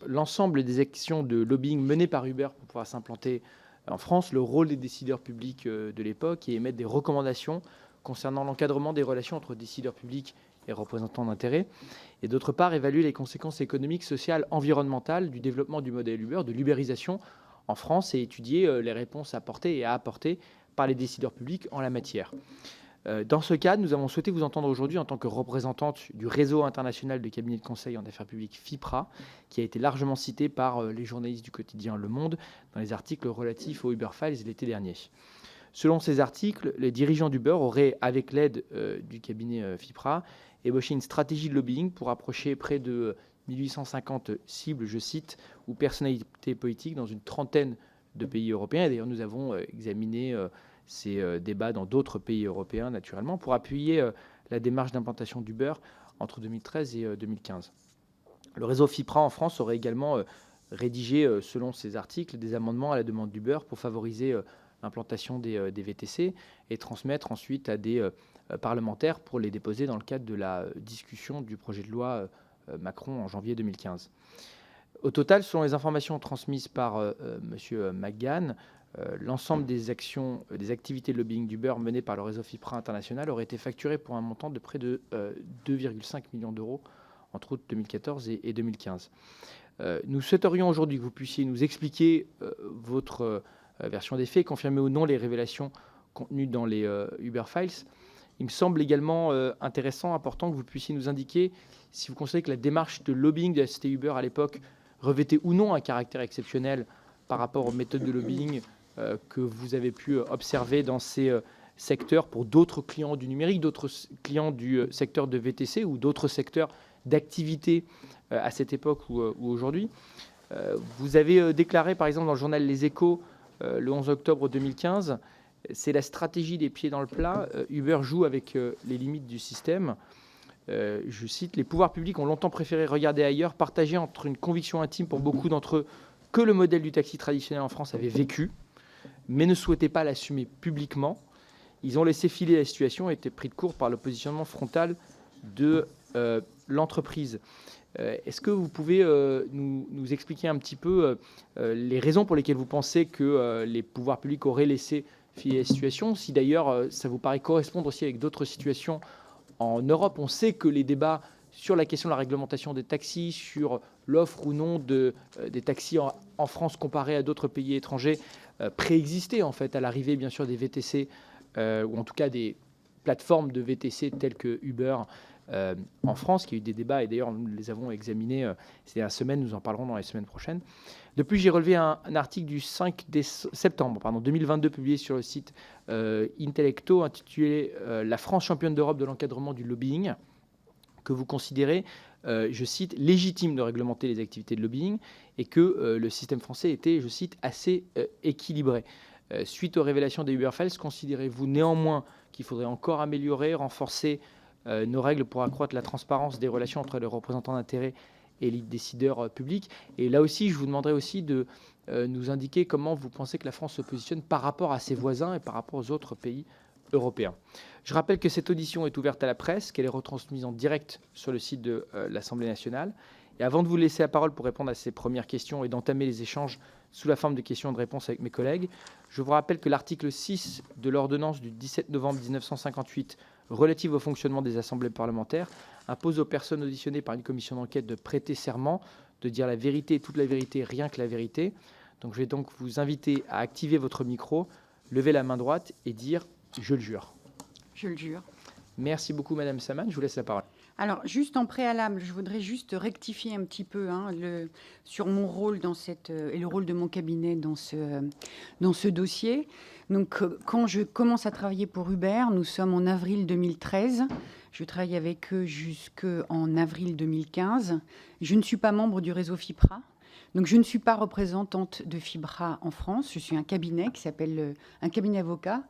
l'ensemble des actions de lobbying menées par Uber pour pouvoir s'implanter en France, le rôle des décideurs publics de l'époque et émettre des recommandations concernant l'encadrement des relations entre décideurs publics et représentants d'intérêts, et d'autre part évaluer les conséquences économiques, sociales, environnementales du développement du modèle Uber, de l'ubérisation en France, et étudier les réponses apportées et à apporter par les décideurs publics en la matière. Dans ce cadre, nous avons souhaité vous entendre aujourd'hui en tant que représentante du réseau international de cabinets de conseil en affaires publiques FIPRA, qui a été largement cité par les journalistes du quotidien Le Monde dans les articles relatifs aux Uber Files l'été dernier. Selon ces articles, les dirigeants d'Uber auraient, avec l'aide du cabinet FIPRA, ébauché une stratégie de lobbying pour approcher près de 1850 cibles, je cite, ou personnalités politiques dans une trentaine de pays européens. Et d'ailleurs, nous avons examiné ces débats dans d'autres pays européens, naturellement, pour appuyer la démarche d'implantation d'Uber entre 2013 et 2015. Le réseau FIPRA en France aurait également rédigé, selon ces articles, des amendements à la demande d'Uber pour favoriser l'implantation des VTC et transmettre ensuite à des parlementaires pour les déposer dans le cadre de la discussion du projet de loi Macron en janvier 2015. Au total, selon les informations transmises par M. McGann, l'ensemble des activités de lobbying d'Uber menées par le réseau FIPRA international aurait été facturé pour un montant de près de 2,5 millions d'euros entre août 2014 et 2015. Nous souhaiterions aujourd'hui que vous puissiez nous expliquer votre version des faits, confirmer ou non les révélations contenues dans les Uber Files. Il me semble également intéressant, important que vous puissiez nous indiquer si vous considérez que la démarche de lobbying de la société Uber à l'époque revêtait ou non un caractère exceptionnel par rapport aux méthodes de lobbying que vous avez pu observer dans ces secteurs pour d'autres clients du numérique, d'autres clients du secteur de VTC ou d'autres secteurs d'activité à cette époque ou aujourd'hui. Vous avez déclaré, par exemple, dans le journal Les Échos, le 11 octobre 2015, c'est la stratégie des pieds dans le plat. Uber joue avec les limites du système. Je cite, « Les pouvoirs publics ont longtemps préféré regarder ailleurs, partager entre une conviction intime pour beaucoup d'entre eux que le modèle du taxi traditionnel en France avait vécu, mais ne souhaitaient pas l'assumer publiquement. Ils ont laissé filer la situation et étaient pris de court par le positionnement frontal de l'entreprise. » Est-ce que vous pouvez nous expliquer un petit peu les raisons pour lesquelles vous pensez que les pouvoirs publics auraient laissé filer la situation, si d'ailleurs ça vous paraît correspondre aussi avec d'autres situations en Europe? On sait que les débats sur la question de la réglementation des taxis, sur l'offre ou non des taxis en France comparée à d'autres pays étrangers, préexistaient en fait à l'arrivée bien sûr des VTC, ou en tout cas des plateformes de VTC telles que Uber en France, qui a eu des débats, et d'ailleurs nous les avons examinés ces dernières semaines, nous en parlerons dans les semaines prochaines. De plus, j'ai relevé un article du 5 septembre 2022 publié sur le site Intellecto intitulé « La France championne d'Europe de l'encadrement du lobbying », que vous considérez, je cite, « légitime de réglementer les activités de lobbying » et que le système français était, je cite, « assez équilibré ». Suite aux révélations des Uber Files, considérez-vous néanmoins qu'il faudrait encore améliorer, renforcer nos règles pour accroître la transparence des relations entre les représentants d'intérêts et les décideurs publics? Et là aussi, je vous demanderai aussi de nous indiquer comment vous pensez que la France se positionne par rapport à ses voisins et par rapport aux autres pays européens. Je rappelle que cette audition est ouverte à la presse, qu'elle est retransmise en direct sur le site de l'Assemblée nationale. Et avant de vous laisser la parole pour répondre à ces premières questions et d'entamer les échanges sous la forme de questions et de réponses avec mes collègues, je vous rappelle que l'article 6 de l'ordonnance du 17 novembre 1958 relative au fonctionnement des assemblées parlementaires impose aux personnes auditionnées par une commission d'enquête de prêter serment, de dire la vérité et toute la vérité, rien que la vérité. Donc je vais donc vous inviter à activer votre micro, lever la main droite et dire « Je le jure ». Je le jure. Merci beaucoup, Madame Saman. Je vous laisse la parole. Alors, juste en préalable, je voudrais juste rectifier un petit peu sur mon rôle et le rôle de mon cabinet dans ce dossier. Donc, quand je commence à travailler pour Uber, nous sommes en avril 2013. Je travaille avec eux jusqu'en avril 2015. Je ne suis pas membre du réseau FIPRA. Donc, je ne suis pas représentante de FIPRA en France. Je suis un cabinet un cabinet avocat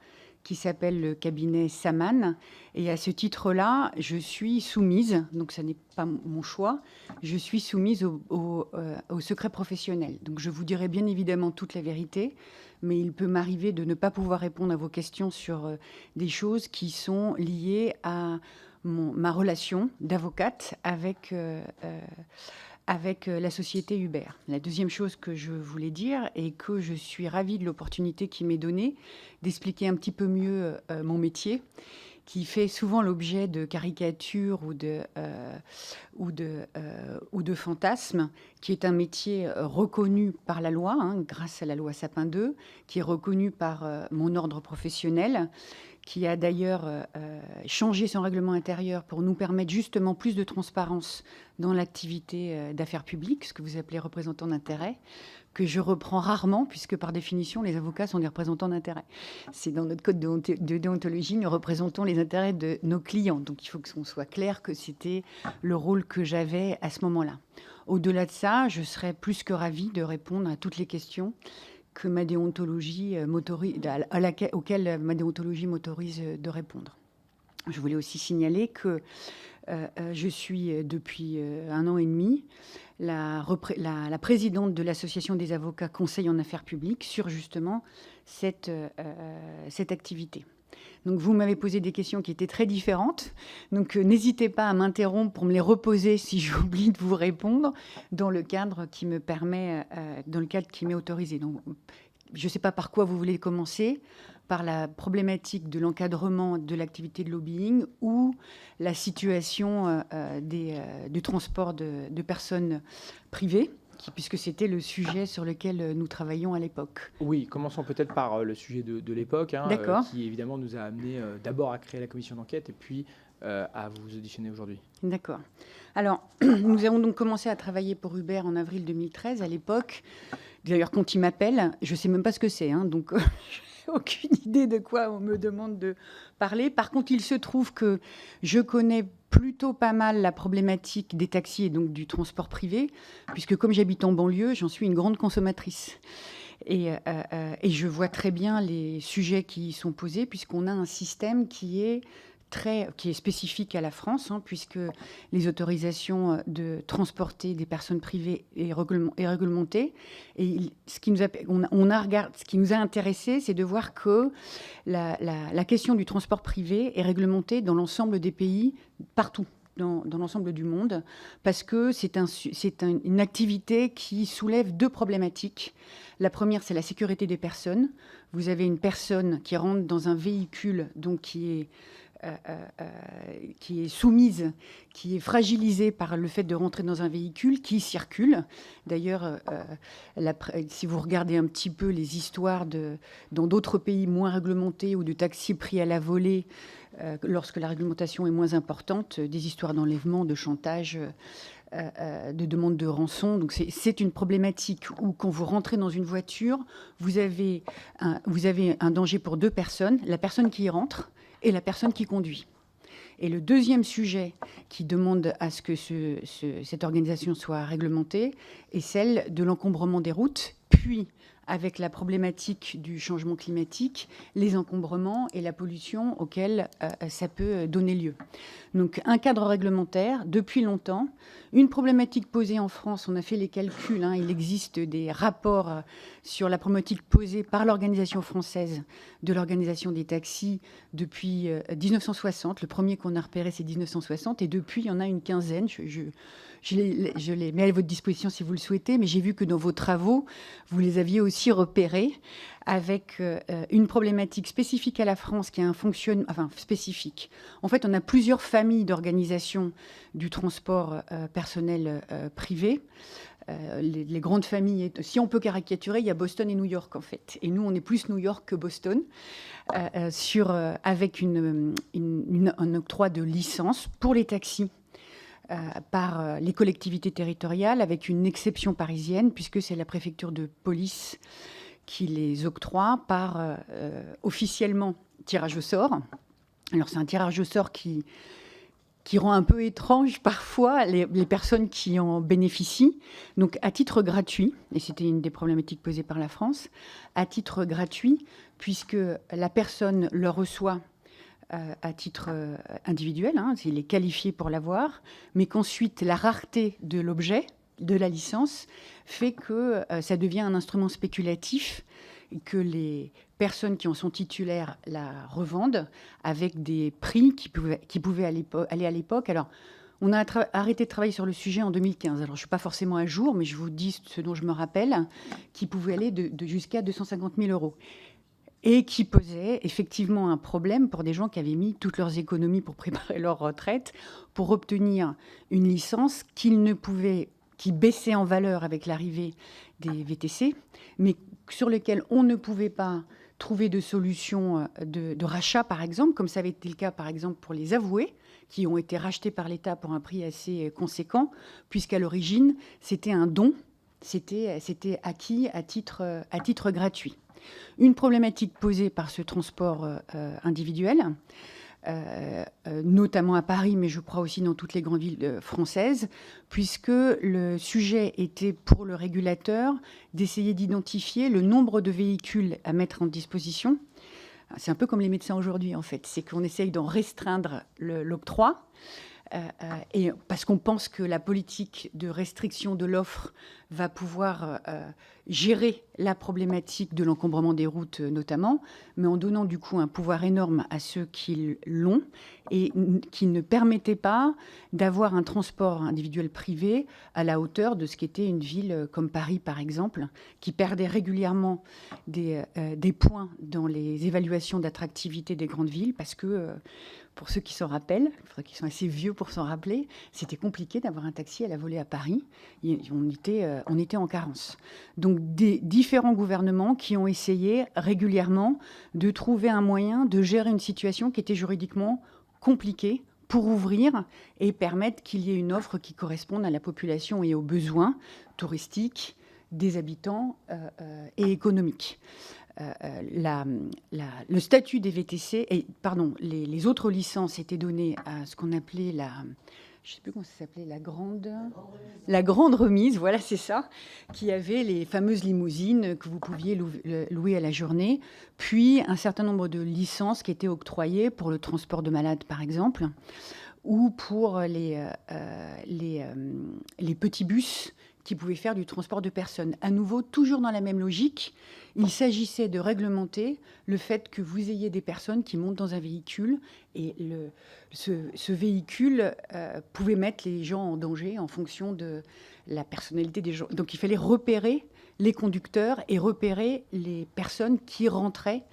qui s'appelle le cabinet Saman. Et à ce titre-là, je suis soumise, donc ça n'est pas mon choix, je suis soumise au secret professionnel. Donc je vous dirai bien évidemment toute la vérité, mais il peut m'arriver de ne pas pouvoir répondre à vos questions sur des choses qui sont liées à ma relation d'avocate avec avec la société Uber. La deuxième chose que je voulais dire est que je suis ravie de l'opportunité qui m'est donnée d'expliquer un petit peu mieux mon métier, qui fait souvent l'objet de caricatures ou de fantasmes, qui est un métier reconnu par la loi, grâce à la loi Sapin II, qui est reconnu par mon ordre professionnel, qui a d'ailleurs changé son règlement intérieur pour nous permettre justement plus de transparence dans l'activité d'affaires publiques, ce que vous appelez représentant d'intérêt, que je reprends rarement, puisque par définition, les avocats sont des représentants d'intérêt. C'est dans notre code de déontologie, nous représentons les intérêts de nos clients. Donc il faut qu'on soit clair que c'était le rôle que j'avais à ce moment-là. Au-delà de ça, je serais plus que ravie de répondre à toutes les questions que ma déontologie auxquelles ma déontologie m'autorise de répondre. Je voulais aussi signaler que je suis depuis 1 an et demi la présidente de l'association des avocats conseils en affaires publiques sur justement cette activité. Donc vous m'avez posé des questions qui étaient très différentes. Donc n'hésitez pas à m'interrompre pour me les reposer si j'oublie de vous répondre dans le cadre qui me permet, dans le cadre qui m'est autorisé. Donc je ne sais pas par quoi vous voulez commencer, par la problématique de l'encadrement de l'activité de lobbying ou la situation du transport de personnes privées, puisque c'était le sujet sur lequel nous travaillions à l'époque. Oui, commençons peut-être par le sujet de l'époque, qui évidemment nous a amené d'abord à créer la commission d'enquête et puis à vous auditionner aujourd'hui. D'accord. Alors, nous avons donc commencé à travailler pour Uber en avril 2013. À l'époque, d'ailleurs, quand il m'appelle, je ne sais même pas ce que c'est, donc j'ai aucune idée de quoi on me demande de parler. Par contre, il se trouve que je connais plutôt pas mal la problématique des taxis et donc du transport privé, puisque comme j'habite en banlieue, j'en suis une grande consommatrice. Et je vois très bien les sujets qui y sont posés, puisqu'on a un système qui est spécifique à la France, puisque les autorisations de transporter des personnes privées est réglementée. Et ce qui nous a intéressé, c'est de voir que la question du transport privé est réglementée dans l'ensemble des pays, partout. Dans l'ensemble du monde, parce que c'est une activité qui soulève 2 problématiques. La première, c'est la sécurité des personnes. Vous avez une personne qui rentre dans un véhicule, donc qui est soumise, qui est fragilisée par le fait de rentrer dans un véhicule qui circule. D'ailleurs, si vous regardez un petit peu les histoires dans d'autres pays moins réglementés ou de taxis pris à la volée, lorsque la réglementation est moins importante, des histoires d'enlèvement, de chantage, de demande de rançon. Donc c'est une problématique où quand vous rentrez dans une voiture, vous avez un danger pour 2 personnes, la personne qui y rentre et la personne qui conduit. Et le deuxième sujet qui demande à ce que cette organisation soit réglementée est celle de l'encombrement des routes, puis avec la problématique du changement climatique, les encombrements et la pollution auxquels ça peut donner lieu. Donc un cadre réglementaire depuis longtemps, une problématique posée en France, on a fait les calculs, il existe des rapports sur la problématique posée par l'organisation française de l'organisation des taxis depuis 1960. Le premier qu'on a repéré, c'est 1960, et depuis, il y en a une quinzaine. Je les mets à votre disposition si vous le souhaitez, mais j'ai vu que dans vos travaux, vous les aviez aussi repérés avec une problématique spécifique à la France qui a un fonctionnement, spécifique. En fait, on a plusieurs familles d'organisations du transport personnel privé. Les grandes familles, si on peut caricaturer, il y a Boston et New York en fait. Et nous, on est plus New York que Boston, avec un octroi de licence pour les taxis par les collectivités territoriales, avec une exception parisienne, puisque c'est la préfecture de police qui les octroie par officiellement tirage au sort. Alors c'est un tirage au sort qui rend un peu étrange parfois les personnes qui en bénéficient. Donc à titre gratuit, et c'était une des problématiques posées par la France, à titre gratuit, puisque la personne le reçoit à titre individuel, s'il est qualifié pour l'avoir, mais qu'ensuite la rareté de l'objet, de la licence, fait que ça devient un instrument spéculatif et que les personnes qui en sont titulaires la revendent avec des prix qui pouvaient aller à l'époque. Alors, On a arrêté de travailler sur le sujet en 2015. Alors, je ne suis pas forcément à jour, mais je vous dis ce dont je me rappelle, qui pouvait aller de jusqu'à 250 000 euros. Et qui posait effectivement un problème pour des gens qui avaient mis toutes leurs économies pour préparer leur retraite, pour obtenir une licence qui baissait en valeur avec l'arrivée des VTC, mais sur lesquels on ne pouvait pas trouver de solution de rachat, par exemple, comme ça avait été le cas, par exemple, pour les avoués, qui ont été rachetés par l'État pour un prix assez conséquent, puisqu'à l'origine, c'était un don, c'était acquis à titre gratuit. Une problématique posée par ce transport individuel, notamment à Paris, mais je crois aussi dans toutes les grandes villes françaises, puisque le sujet était pour le régulateur d'essayer d'identifier le nombre de véhicules à mettre en disposition. C'est un peu comme les médecins aujourd'hui, en fait. C'est qu'on essaye d'en restreindre l'octroi. Et parce qu'on pense que la politique de restriction de l'offre va pouvoir gérer la problématique de l'encombrement des routes notamment, mais en donnant du coup un pouvoir énorme à ceux qui l'ont et qui ne permettaient pas d'avoir un transport individuel privé à la hauteur de ce qu'était une ville comme Paris par exemple, qui perdait régulièrement des points dans les évaluations d'attractivité des grandes villes parce que pour ceux qui s'en rappellent, qui sont assez vieux pour s'en rappeler, c'était compliqué d'avoir un taxi à la volée à Paris. On était en carence. Donc, des différents gouvernements qui ont essayé régulièrement de trouver un moyen de gérer une situation qui était juridiquement compliquée pour ouvrir et permettre qu'il y ait une offre qui corresponde à la population et aux besoins touristiques des habitants et économiques. Le statut des VTC, les autres licences étaient données à ce qu'on appelait je ne sais plus comment ça s'appelait, la grande remise, voilà, c'est ça, qui avait les fameuses limousines que vous pouviez louer à la journée, puis un certain nombre de licences qui étaient octroyées pour le transport de malades, par exemple, ou pour les petits bus qui pouvaient faire du transport de personnes. À nouveau, toujours dans la même logique, il s'agissait de réglementer le fait que vous ayez des personnes qui montent dans un véhicule et ce véhicule pouvait mettre les gens en danger en fonction de la personnalité des gens. Donc il fallait repérer les conducteurs et repérer les personnes qui rentraient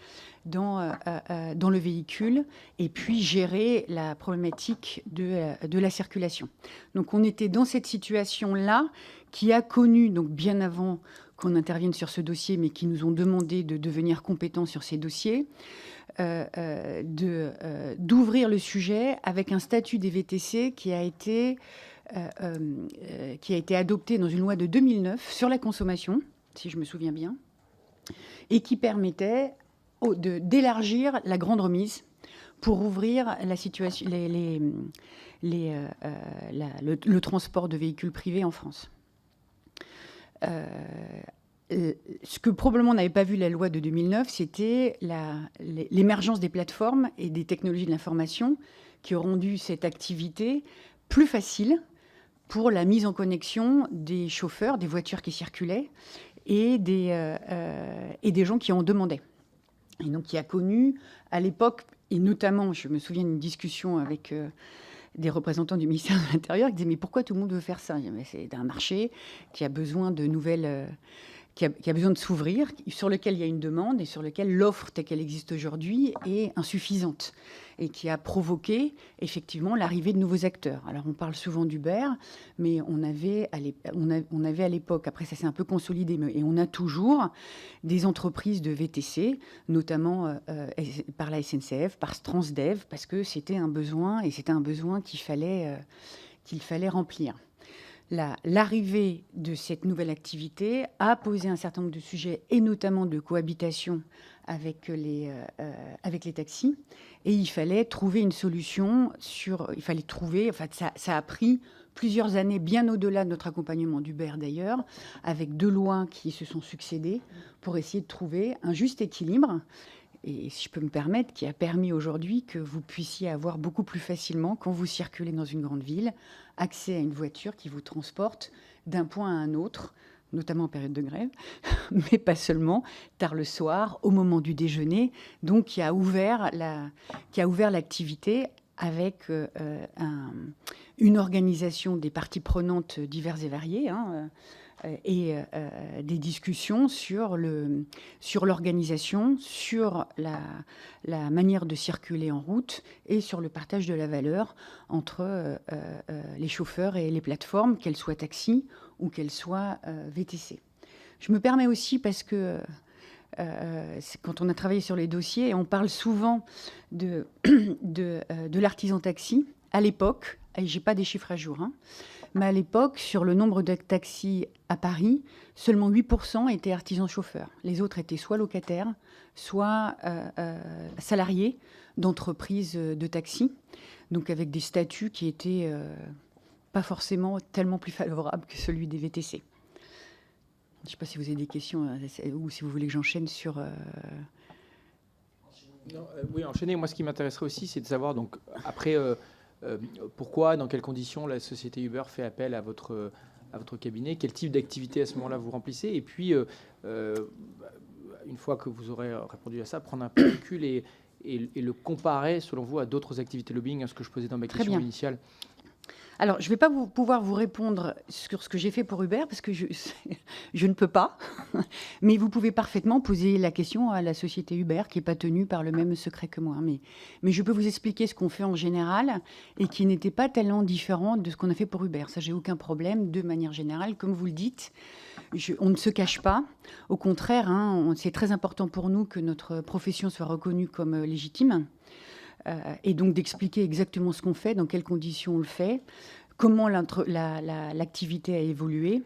dans le véhicule et puis gérer la problématique de la circulation. Donc on était dans cette situation-là qui a connu, donc bien avant qu'on intervienne sur ce dossier, mais qui nous ont demandé de devenir compétents sur ces dossiers, d'ouvrir le sujet avec un statut des VTC qui a été adopté dans une loi de 2009 sur la consommation, si je me souviens bien, et qui permettait d'élargir la grande remise pour ouvrir la situation, le transport de véhicules privés en France. Ce que probablement n'avait pas vu la loi de 2009, c'était l'émergence des plateformes et des technologies de l'information qui ont rendu cette activité plus facile pour la mise en connexion des chauffeurs, des voitures qui circulaient et des gens qui en demandaient. Et donc, qui a connu à l'époque, et notamment, je me souviens d'une discussion avec des représentants du ministère de l'Intérieur qui disaient « Mais pourquoi tout le monde veut faire ça ?» C'est un marché qui a besoin de nouvelles... qui a besoin de s'ouvrir, sur lequel il y a une demande et sur lequel l'offre telle qu'elle existe aujourd'hui est insuffisante et qui a provoqué effectivement l'arrivée de nouveaux acteurs. Alors on parle souvent d'Uber, mais on avait à l'époque, après ça s'est un peu consolidé, et on a toujours des entreprises de VTC, notamment par la SNCF, par Transdev, parce que c'était un besoin et c'était un besoin qu'il fallait remplir. L'arrivée de cette nouvelle activité a posé un certain nombre de sujets, et notamment de cohabitation avec les taxis. Et il fallait trouver une solution ça a pris plusieurs années, bien au-delà de notre accompagnement d'Uber d'ailleurs, avec 2 lois qui se sont succédées pour essayer de trouver un juste équilibre. Et si je peux me permettre, qui a permis aujourd'hui que vous puissiez avoir beaucoup plus facilement, quand vous circulez dans une grande ville, accès à une voiture qui vous transporte d'un point à un autre, notamment en période de grève, mais pas seulement, tard le soir, au moment du déjeuner, donc qui a ouvert l'activité avec une organisation des parties prenantes diverses et variées, et des discussions sur l'organisation, sur la manière de circuler en route et sur le partage de la valeur entre les chauffeurs et les plateformes, qu'elles soient taxis ou qu'elles soient VTC. Je me permets aussi parce que quand on a travaillé sur les dossiers, on parle souvent de l'artisan taxi. À l'époque, et je n'ai pas des chiffres à jour, mais à l'époque, sur le nombre de taxis à Paris, seulement 8% étaient artisans chauffeurs. Les autres étaient soit locataires, soit salariés d'entreprises de taxi, donc avec des statuts qui étaient pas forcément tellement plus favorables que celui des VTC. Je ne sais pas si vous avez des questions ou si vous voulez que j'enchaîne sur... Non, oui, enchaîner. Moi, ce qui m'intéresserait aussi, c'est de savoir, donc, après, pourquoi, dans quelles conditions la société Uber fait appel à votre cabinet, quel type d'activité à ce moment-là vous remplissez, et puis, une fois que vous aurez répondu à ça, prendre un peu de recul et le comparer, selon vous, à d'autres activités lobbying, à ce que je posais dans ma question initiale. Alors, je ne vais pas pouvoir vous répondre sur ce que j'ai fait pour Uber, parce que je ne peux pas. Mais vous pouvez parfaitement poser la question à la société Uber, qui n'est pas tenue par le même secret que moi. Mais je peux vous expliquer ce qu'on fait en général, et qui n'était pas tellement différent de ce qu'on a fait pour Uber. Ça, j'ai aucun problème, de manière générale. Comme vous le dites, on ne se cache pas. Au contraire, c'est très important pour nous que notre profession soit reconnue comme légitime. Et donc d'expliquer exactement ce qu'on fait, dans quelles conditions on le fait, comment l'activité a évolué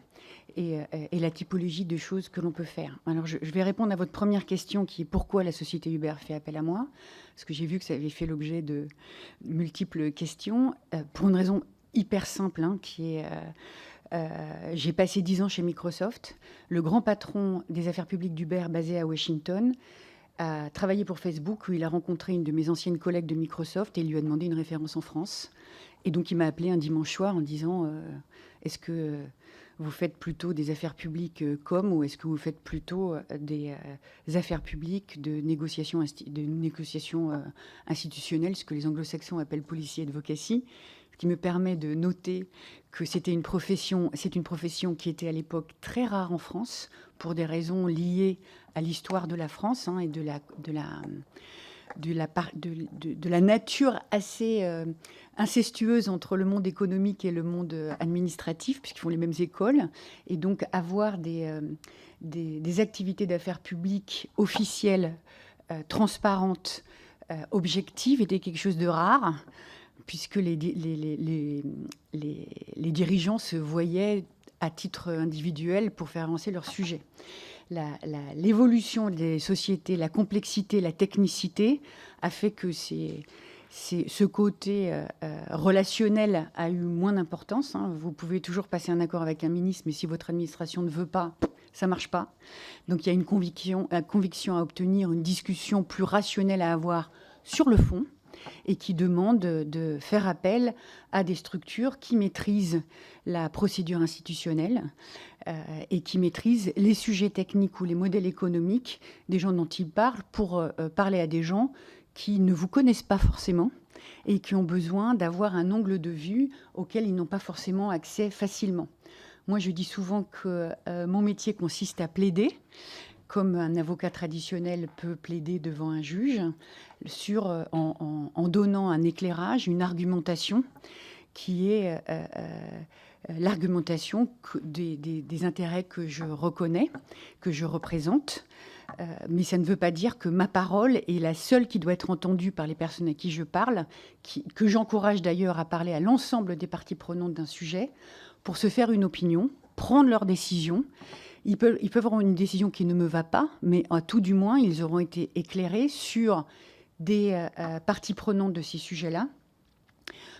et la typologie de choses que l'on peut faire. Alors je vais répondre à votre première question qui est pourquoi la société Uber fait appel à moi, parce que j'ai vu que ça avait fait l'objet de multiples questions, pour une raison hyper simple, qui est... j'ai passé 10 ans chez Microsoft. Le grand patron des affaires publiques d'Uber, basé à Washington, a travaillé pour Facebook, où il a rencontré une de mes anciennes collègues de Microsoft et lui a demandé une référence en France. Et donc, il m'a appelé un dimanche soir en disant est-ce que vous faites plutôt des affaires publiques ou est-ce que vous faites plutôt des affaires publiques de négociation institutionnelle, ce que les anglo-saxons appellent policy advocacy, ce qui me permet de noter que c'est une profession qui était à l'époque très rare en France pour des raisons liées à l'histoire de la France et de la nature assez incestueuse entre le monde économique et le monde administratif, puisqu'ils font les mêmes écoles. Et donc avoir des activités d'affaires publiques officielles, transparentes, objectives, était quelque chose de rare, puisque les dirigeants se voyaient à titre individuel pour faire avancer leur sujet. L'évolution des sociétés, la complexité, la technicité a fait que ce côté relationnel a eu moins d'importance. Vous pouvez toujours passer un accord avec un ministre, mais si votre administration ne veut pas, ça ne marche pas. Donc il y a une conviction à obtenir, une discussion plus rationnelle à avoir sur le fond, et qui demande de faire appel à des structures qui maîtrisent la procédure institutionnelle et qui maîtrisent les sujets techniques ou les modèles économiques des gens dont ils parlent, pour parler à des gens qui ne vous connaissent pas forcément et qui ont besoin d'avoir un angle de vue auquel ils n'ont pas forcément accès facilement. Moi, je dis souvent que mon métier consiste à plaider, comme un avocat traditionnel peut plaider devant un juge, en donnant un éclairage, une argumentation qui est l'argumentation des intérêts que je reconnais, que je représente. Mais ça ne veut pas dire que ma parole est la seule qui doit être entendue par les personnes à qui je parle, que j'encourage d'ailleurs à parler à l'ensemble des parties prenantes d'un sujet pour se faire une opinion, prendre leurs décisions. Ils peuvent avoir une décision qui ne me va pas, mais à tout du moins, ils auront été éclairés sur des parties prenantes de ces sujets-là,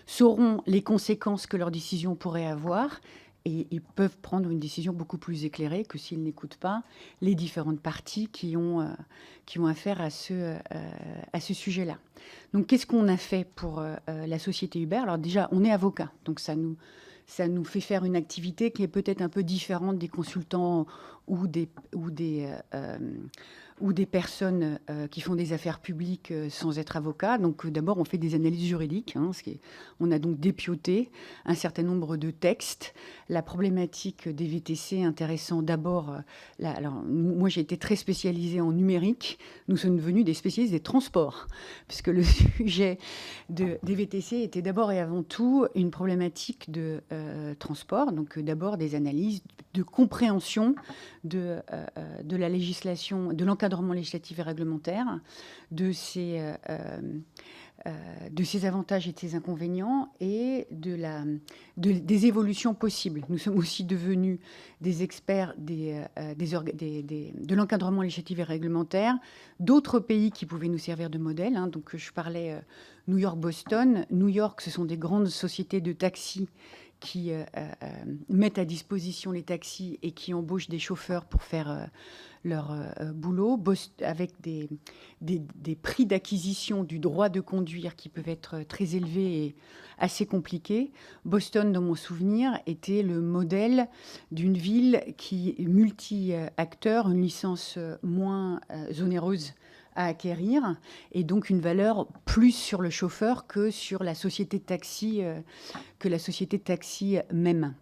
sauront les conséquences que leur décision pourrait avoir, et ils peuvent prendre une décision beaucoup plus éclairée que s'ils n'écoutent pas les différentes parties qui ont affaire à ce sujet-là. Donc, qu'est-ce qu'on a fait pour la société Uber ? Alors déjà, on est avocat, donc ça nous fait faire une activité qui est peut-être un peu différente des consultants ou des personnes qui font des affaires publiques sans être avocats. Donc d'abord, on fait des analyses juridiques. On a donc dépioté un certain nombre de textes. La problématique des VTC intéressant d'abord... alors, moi, j'ai été très spécialisée en numérique. Nous sommes devenus des spécialistes des transports, puisque le sujet des VTC était d'abord et avant tout une problématique de transport. Donc d'abord des analyses de compréhension de la législation, de l'encadrement législatif et réglementaire, de ses avantages et de ses inconvénients et des évolutions possibles. Nous sommes aussi devenus des experts de l'encadrement législatif et réglementaire d'autres pays qui pouvaient nous servir de modèle. Donc je parlais New York, Boston. New York, ce sont des grandes sociétés de taxis qui mettent à disposition les taxis et qui embauchent des chauffeurs pour faire leur boulot, avec des prix d'acquisition du droit de conduire qui peuvent être très élevés et assez compliqués. Boston, dans mon souvenir, était le modèle d'une ville qui est multi-acteur, une licence moins onéreuse à acquérir, et donc une valeur plus sur le chauffeur que sur la société de taxi, même.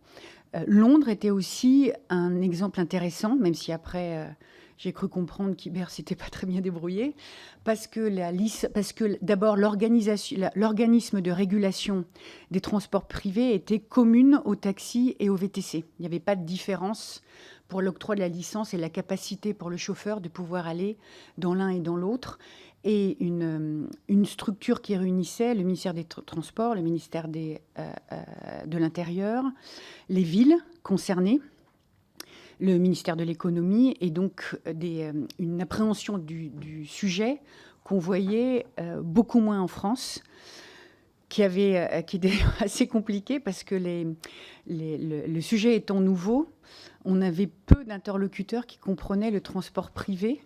Londres était aussi un exemple intéressant, même si après j'ai cru comprendre qu'Iber s'était pas très bien débrouillé, parce que d'abord l'organisme de régulation des transports privés était commune aux taxis et aux VTC. Il n'y avait pas de différence pour l'octroi de la licence et la capacité pour le chauffeur de pouvoir aller dans l'un et dans l'autre. Et une structure qui réunissait le ministère des Transports, le ministère de l'Intérieur, les villes concernées, le ministère de l'Économie, et donc une appréhension du sujet qu'on voyait beaucoup moins en France, qui était assez compliqué parce que le sujet étant nouveau, on avait peu d'interlocuteurs qui comprenaient le transport privé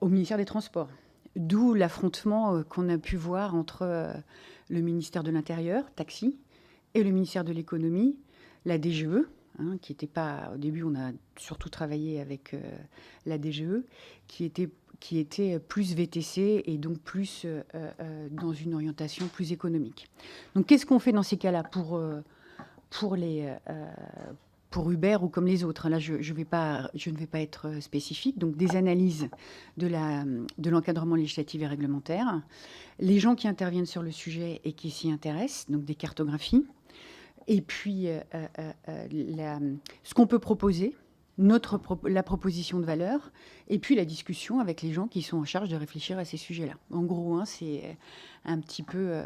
au ministère des Transports. D'où l'affrontement qu'on a pu voir entre le ministère de l'Intérieur, taxi, et le ministère de l'Économie, la DGE, qui n'était pas... Au début, on a surtout travaillé avec la DGE, qui était plus VTC et donc plus dans une orientation plus économique. Donc, qu'est-ce qu'on fait dans ces cas-là pour Uber ou comme les autres? Là, je ne vais pas être spécifique. Donc, des analyses de l'encadrement législatif et réglementaire. Les gens qui interviennent sur le sujet et qui s'y intéressent, donc des cartographies. Et puis, ce qu'on peut proposer, la proposition de valeur, et puis la discussion avec les gens qui sont en charge de réfléchir à ces sujets-là. En gros, c'est un petit peu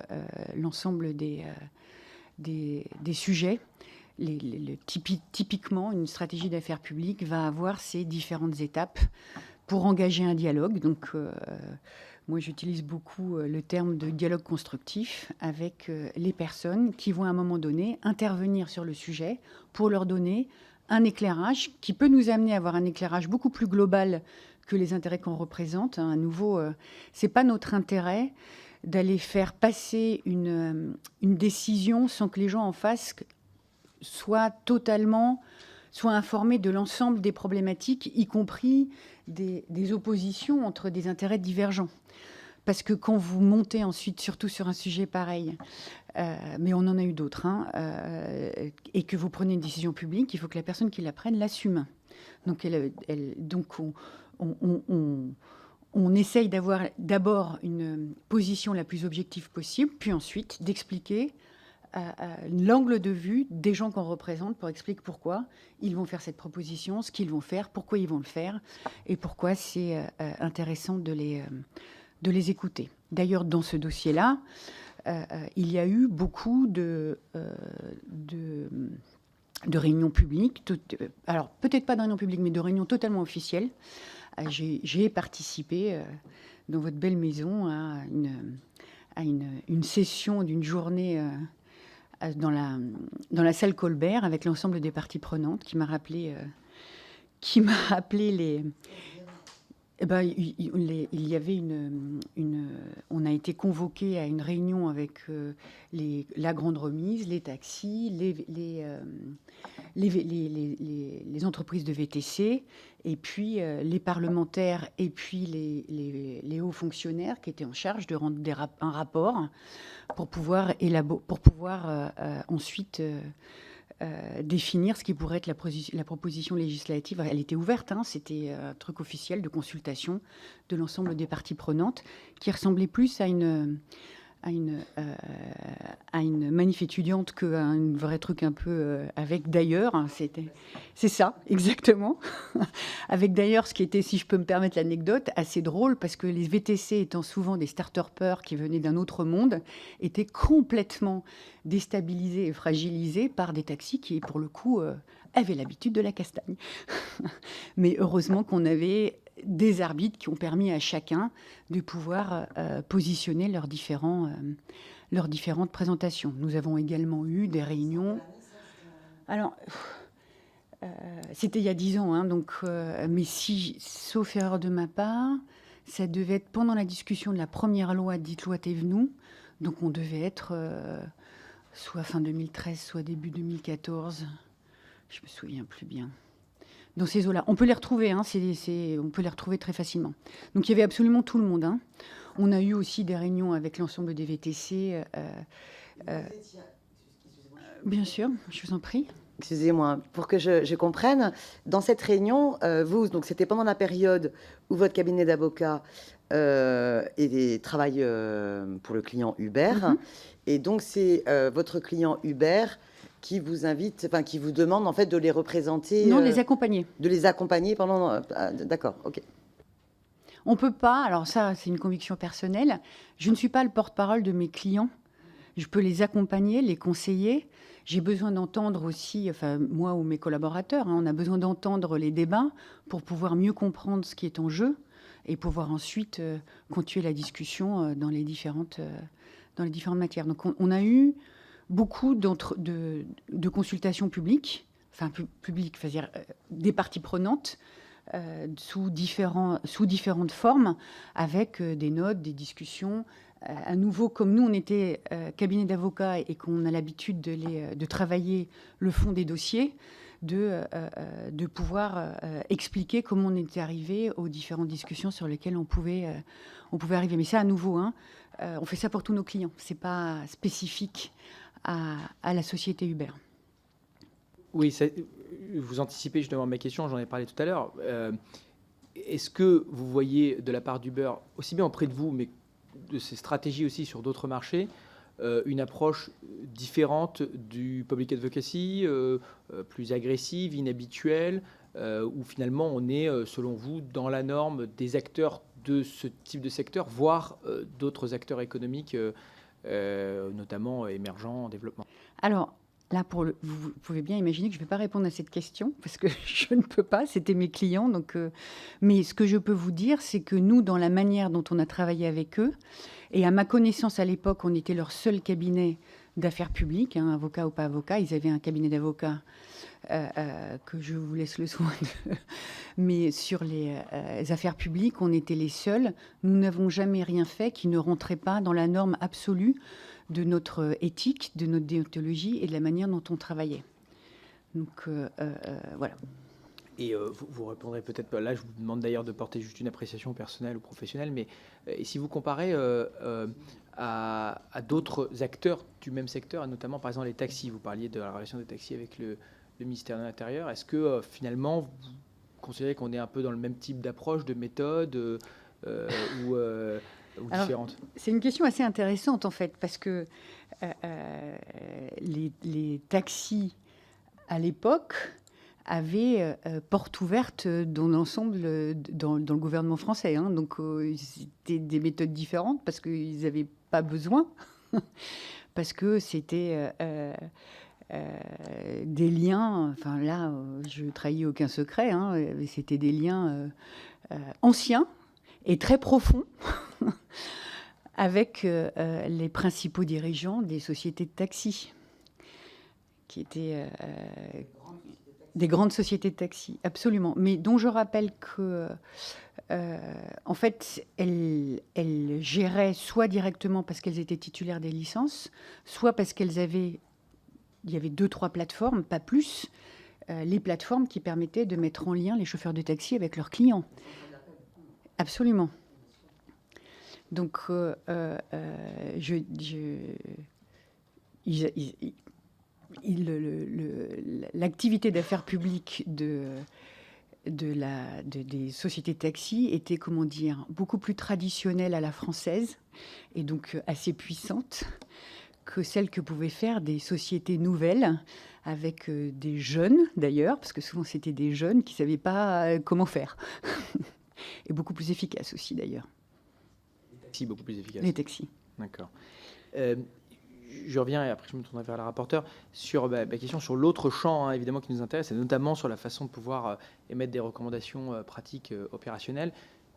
l'ensemble des sujets. Typiquement, une stratégie d'affaires publiques va avoir ces différentes étapes pour engager un dialogue. Donc, moi, j'utilise beaucoup le terme de dialogue constructif avec les personnes qui vont à un moment donné intervenir sur le sujet pour leur donner un éclairage qui peut nous amener à avoir un éclairage beaucoup plus global que les intérêts qu'on représente. À nouveau, c'est pas notre intérêt d'aller faire passer une décision sans que les gens en face soient informés de l'ensemble des problématiques, y compris des oppositions entre des intérêts divergents. Parce que quand vous montez ensuite, surtout sur un sujet pareil, mais on en a eu d'autres, et que vous prenez une décision publique, il faut que la personne qui la prenne l'assume. Donc, on essaye d'avoir d'abord une position la plus objective possible, puis ensuite d'expliquer l'angle de vue des gens qu'on représente pour expliquer pourquoi ils vont faire cette proposition, ce qu'ils vont faire, pourquoi ils vont le faire, et pourquoi c'est intéressant de les écouter. D'ailleurs, dans ce dossier-là, il y a eu beaucoup de réunions publiques, alors peut-être pas de réunions publiques, mais de réunions totalement officielles. J'ai participé dans votre belle maison à une session d'une journée dans la salle Colbert avec l'ensemble des parties prenantes qui m'a rappelé Eh ben, il y avait on a été convoqué à une réunion avec la grande remise, les taxis, les entreprises de VTC, et puis les parlementaires, et puis les hauts fonctionnaires qui étaient en charge de rendre un rapport pour pouvoir ensuite définir ce qui pourrait être la proposition législative. Elle était ouverte, hein, c'était un truc officiel de consultation de l'ensemble des parties prenantes, qui ressemblait plus à une manif étudiante qu'à un vrai truc un peu avec d'ailleurs. Hein, c'est ça, exactement. Avec d'ailleurs, ce qui était, si je peux me permettre l'anecdote, assez drôle, parce que les VTC étant souvent des start-upers qui venaient d'un autre monde, étaient complètement déstabilisés et fragilisés par des taxis qui, pour le coup, avaient l'habitude de la castagne. Mais heureusement qu'on avait des arbitres qui ont permis à chacun de pouvoir positionner leurs différentes présentations. Nous avons également eu des réunions. Alors, c'était il y a 10 ans, hein, donc, mais si, sauf erreur de ma part, ça devait être pendant la discussion de la première loi, dite loi Thévenoud, donc on devait être soit fin 2013, soit début 2014, je me souviens plus bien. Dans ces eaux-là. On peut les retrouver, hein, on peut les retrouver très facilement. Donc il y avait absolument tout le monde. Hein. On a eu aussi des réunions avec l'ensemble des VTC. Bien sûr, je vous en prie. Excusez-moi, pour que je comprenne, dans cette réunion, vous, donc c'était pendant la période où votre cabinet d'avocat travaille pour le client Uber, et donc c'est votre client Uber qui vous invite, enfin qui vous demande en fait de les représenter. Non, les accompagner. De les accompagner pendant. D'accord, ok. On peut pas. Alors ça, c'est une conviction personnelle. Je ne suis pas le porte-parole de mes clients. Je peux les accompagner, les conseiller. J'ai besoin d'entendre aussi, enfin moi ou mes collaborateurs, hein, on a besoin d'entendre les débats pour pouvoir mieux comprendre ce qui est en jeu et pouvoir ensuite continuer la discussion dans les différentes matières. Donc on a eu beaucoup de consultations publiques, enfin publiques, c'est-à-dire des parties prenantes sous différentes formes, avec des notes, des discussions. À nouveau, comme nous, on était cabinet d'avocats et qu'on a l'habitude de travailler le fond des dossiers, de pouvoir expliquer comment on était arrivé aux différentes discussions sur lesquelles on pouvait arriver. Mais ça, à nouveau, hein, on fait ça pour tous nos clients. C'est pas spécifique à la société Uber. Oui, vous anticipez justement ma question, j'en ai parlé tout à l'heure. Est-ce que vous voyez de la part d'Uber, aussi bien auprès de vous, mais de ces stratégies aussi sur d'autres marchés, une approche différente du public advocacy, plus agressive, inhabituelle, où finalement on est, selon vous, dans la norme des acteurs de ce type de secteur, voire d'autres acteurs économiques, notamment émergents, en développement? Alors, là, vous pouvez bien imaginer que je ne vais pas répondre à cette question, parce que je ne peux pas, c'était mes clients. Donc, mais ce que je peux vous dire, c'est que nous, dans la manière dont on a travaillé avec eux, et à ma connaissance, à l'époque, on était leur seul cabinet d'affaires publiques, hein, avocat ou pas avocat. Ils avaient un cabinet d'avocats que je vous laisse le soin de... Mais sur les affaires publiques, on était les seuls. Nous n'avons jamais rien fait qui ne rentrait pas dans la norme absolue de notre éthique, de notre déontologie et de la manière dont on travaillait. Donc, voilà. Et vous répondrez peut-être, là je vous demande d'ailleurs de porter juste une appréciation personnelle ou professionnelle, mais si vous comparez à d'autres acteurs du même secteur, notamment par exemple les taxis, vous parliez de la relation des taxis avec le ministère de l'Intérieur, est-ce que finalement vous considérez qu'on est un peu dans le même type d'approche, de méthode ou différente? C'est une question assez intéressante en fait, parce que les taxis à l'époque avaient porte ouverte dans l'ensemble, dans le gouvernement français. Hein. Donc c'était des méthodes différentes parce qu'ils n'avaient pas besoin, parce que c'était des liens, enfin là, je ne trahis aucun secret, hein, c'était des liens anciens et très profonds avec les principaux dirigeants des sociétés de taxi, qui étaient des grandes sociétés de taxi, absolument. Mais dont je rappelle que En fait, elles géraient soit directement parce qu'elles étaient titulaires des licences, soit parce il y avait 2-3 plateformes, pas plus, les plateformes qui permettaient de mettre en lien les chauffeurs de taxi avec leurs clients. Absolument. Donc, l'activité d'affaires publiques des sociétés de taxi était, comment dire, beaucoup plus traditionnelle à la française et donc assez puissante que celle que pouvaient faire des sociétés nouvelles avec des jeunes d'ailleurs, parce que souvent c'était des jeunes qui ne savaient pas comment faire. Et beaucoup plus efficace aussi d'ailleurs. Les taxis beaucoup plus efficaces. Les taxis. D'accord. Je reviens, et après je me tournerai vers la rapporteure, sur ma question sur l'autre champ, hein, évidemment, qui nous intéresse, et notamment sur la façon de pouvoir émettre des recommandations pratiques opérationnelles.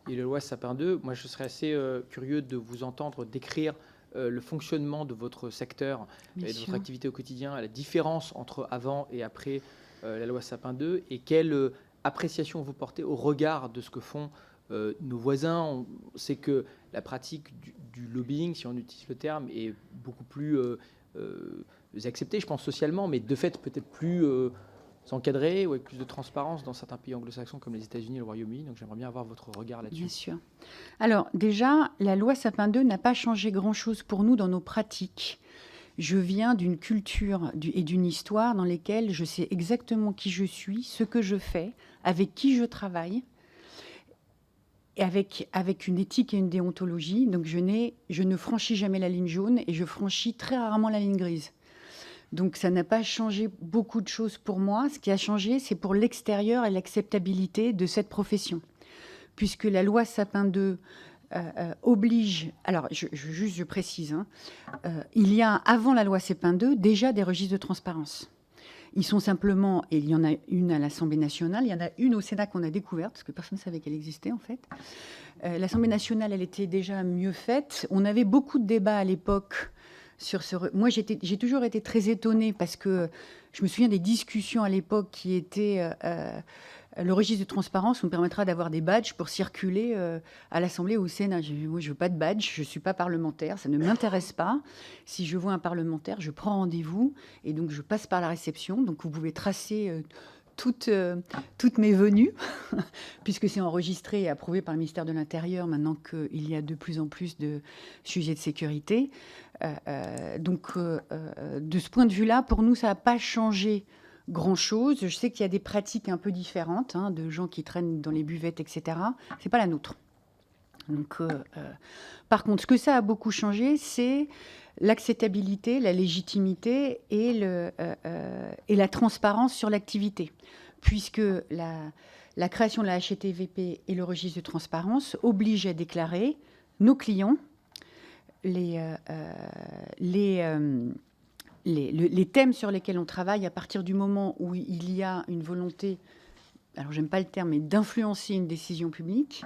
Et la loi Sapin 2, moi je serais assez curieux de vous entendre décrire le fonctionnement de votre secteur et de votre activité au quotidien, la différence entre avant et après la loi Sapin 2, et quelle appréciation vous portez au regard de ce que font nos voisins. On sait que la pratique du lobbying, si on utilise le terme, est beaucoup plus acceptée, je pense, socialement, mais de fait peut-être plus encadrée, ou avec plus de transparence dans certains pays anglo-saxons comme les États-Unis et le Royaume-Uni. Donc j'aimerais bien avoir votre regard là-dessus. Bien sûr. Alors déjà, la loi Sapin 2 n'a pas changé grand-chose pour nous dans nos pratiques. Je viens d'une culture et d'une histoire dans lesquelles je sais exactement qui je suis, ce que je fais, avec qui je travaille, et avec une éthique et une déontologie. Donc je ne franchis jamais la ligne jaune et je franchis très rarement la ligne grise. Donc ça n'a pas changé beaucoup de choses pour moi. Ce qui a changé, c'est pour l'extérieur et l'acceptabilité de cette profession. Puisque la loi Sapin 2 oblige... Alors, je précise, hein, il y a, avant la loi Sapin 2, déjà des registres de transparence. Ils sont simplement, et il y en a une à l'Assemblée nationale, il y en a une au Sénat qu'on a découverte, parce que personne ne savait qu'elle existait, en fait. L'Assemblée nationale, elle était déjà mieux faite. On avait beaucoup de débats à l'époque sur ce... Moi, j'ai toujours été très étonnée, parce que je me souviens des discussions à l'époque qui étaient... le registre de transparence nous permettra d'avoir des badges pour circuler à l'Assemblée ou au Sénat. Moi, je veux pas de badge, je ne suis pas parlementaire, ça ne m'intéresse pas. Si je vois un parlementaire, je prends rendez-vous et donc je passe par la réception. Donc vous pouvez tracer toutes mes venues, puisque c'est enregistré et approuvé par le ministère de l'Intérieur maintenant qu'il y a de plus en plus de sujets de sécurité. Donc de ce point de vue-là, pour nous, ça n'a pas changé grand-chose. Je sais qu'il y a des pratiques un peu différentes, hein, de gens qui traînent dans les buvettes, etc. C'est pas la nôtre. Donc, par contre, ce que ça a beaucoup changé, c'est l'acceptabilité, la légitimité et la transparence sur l'activité. Puisque la création de la HTTVP et le registre de transparence obligent à déclarer nos clients, les thèmes sur lesquels on travaille à partir du moment où il y a une volonté, alors j'aime pas le terme, mais d'influencer une décision publique,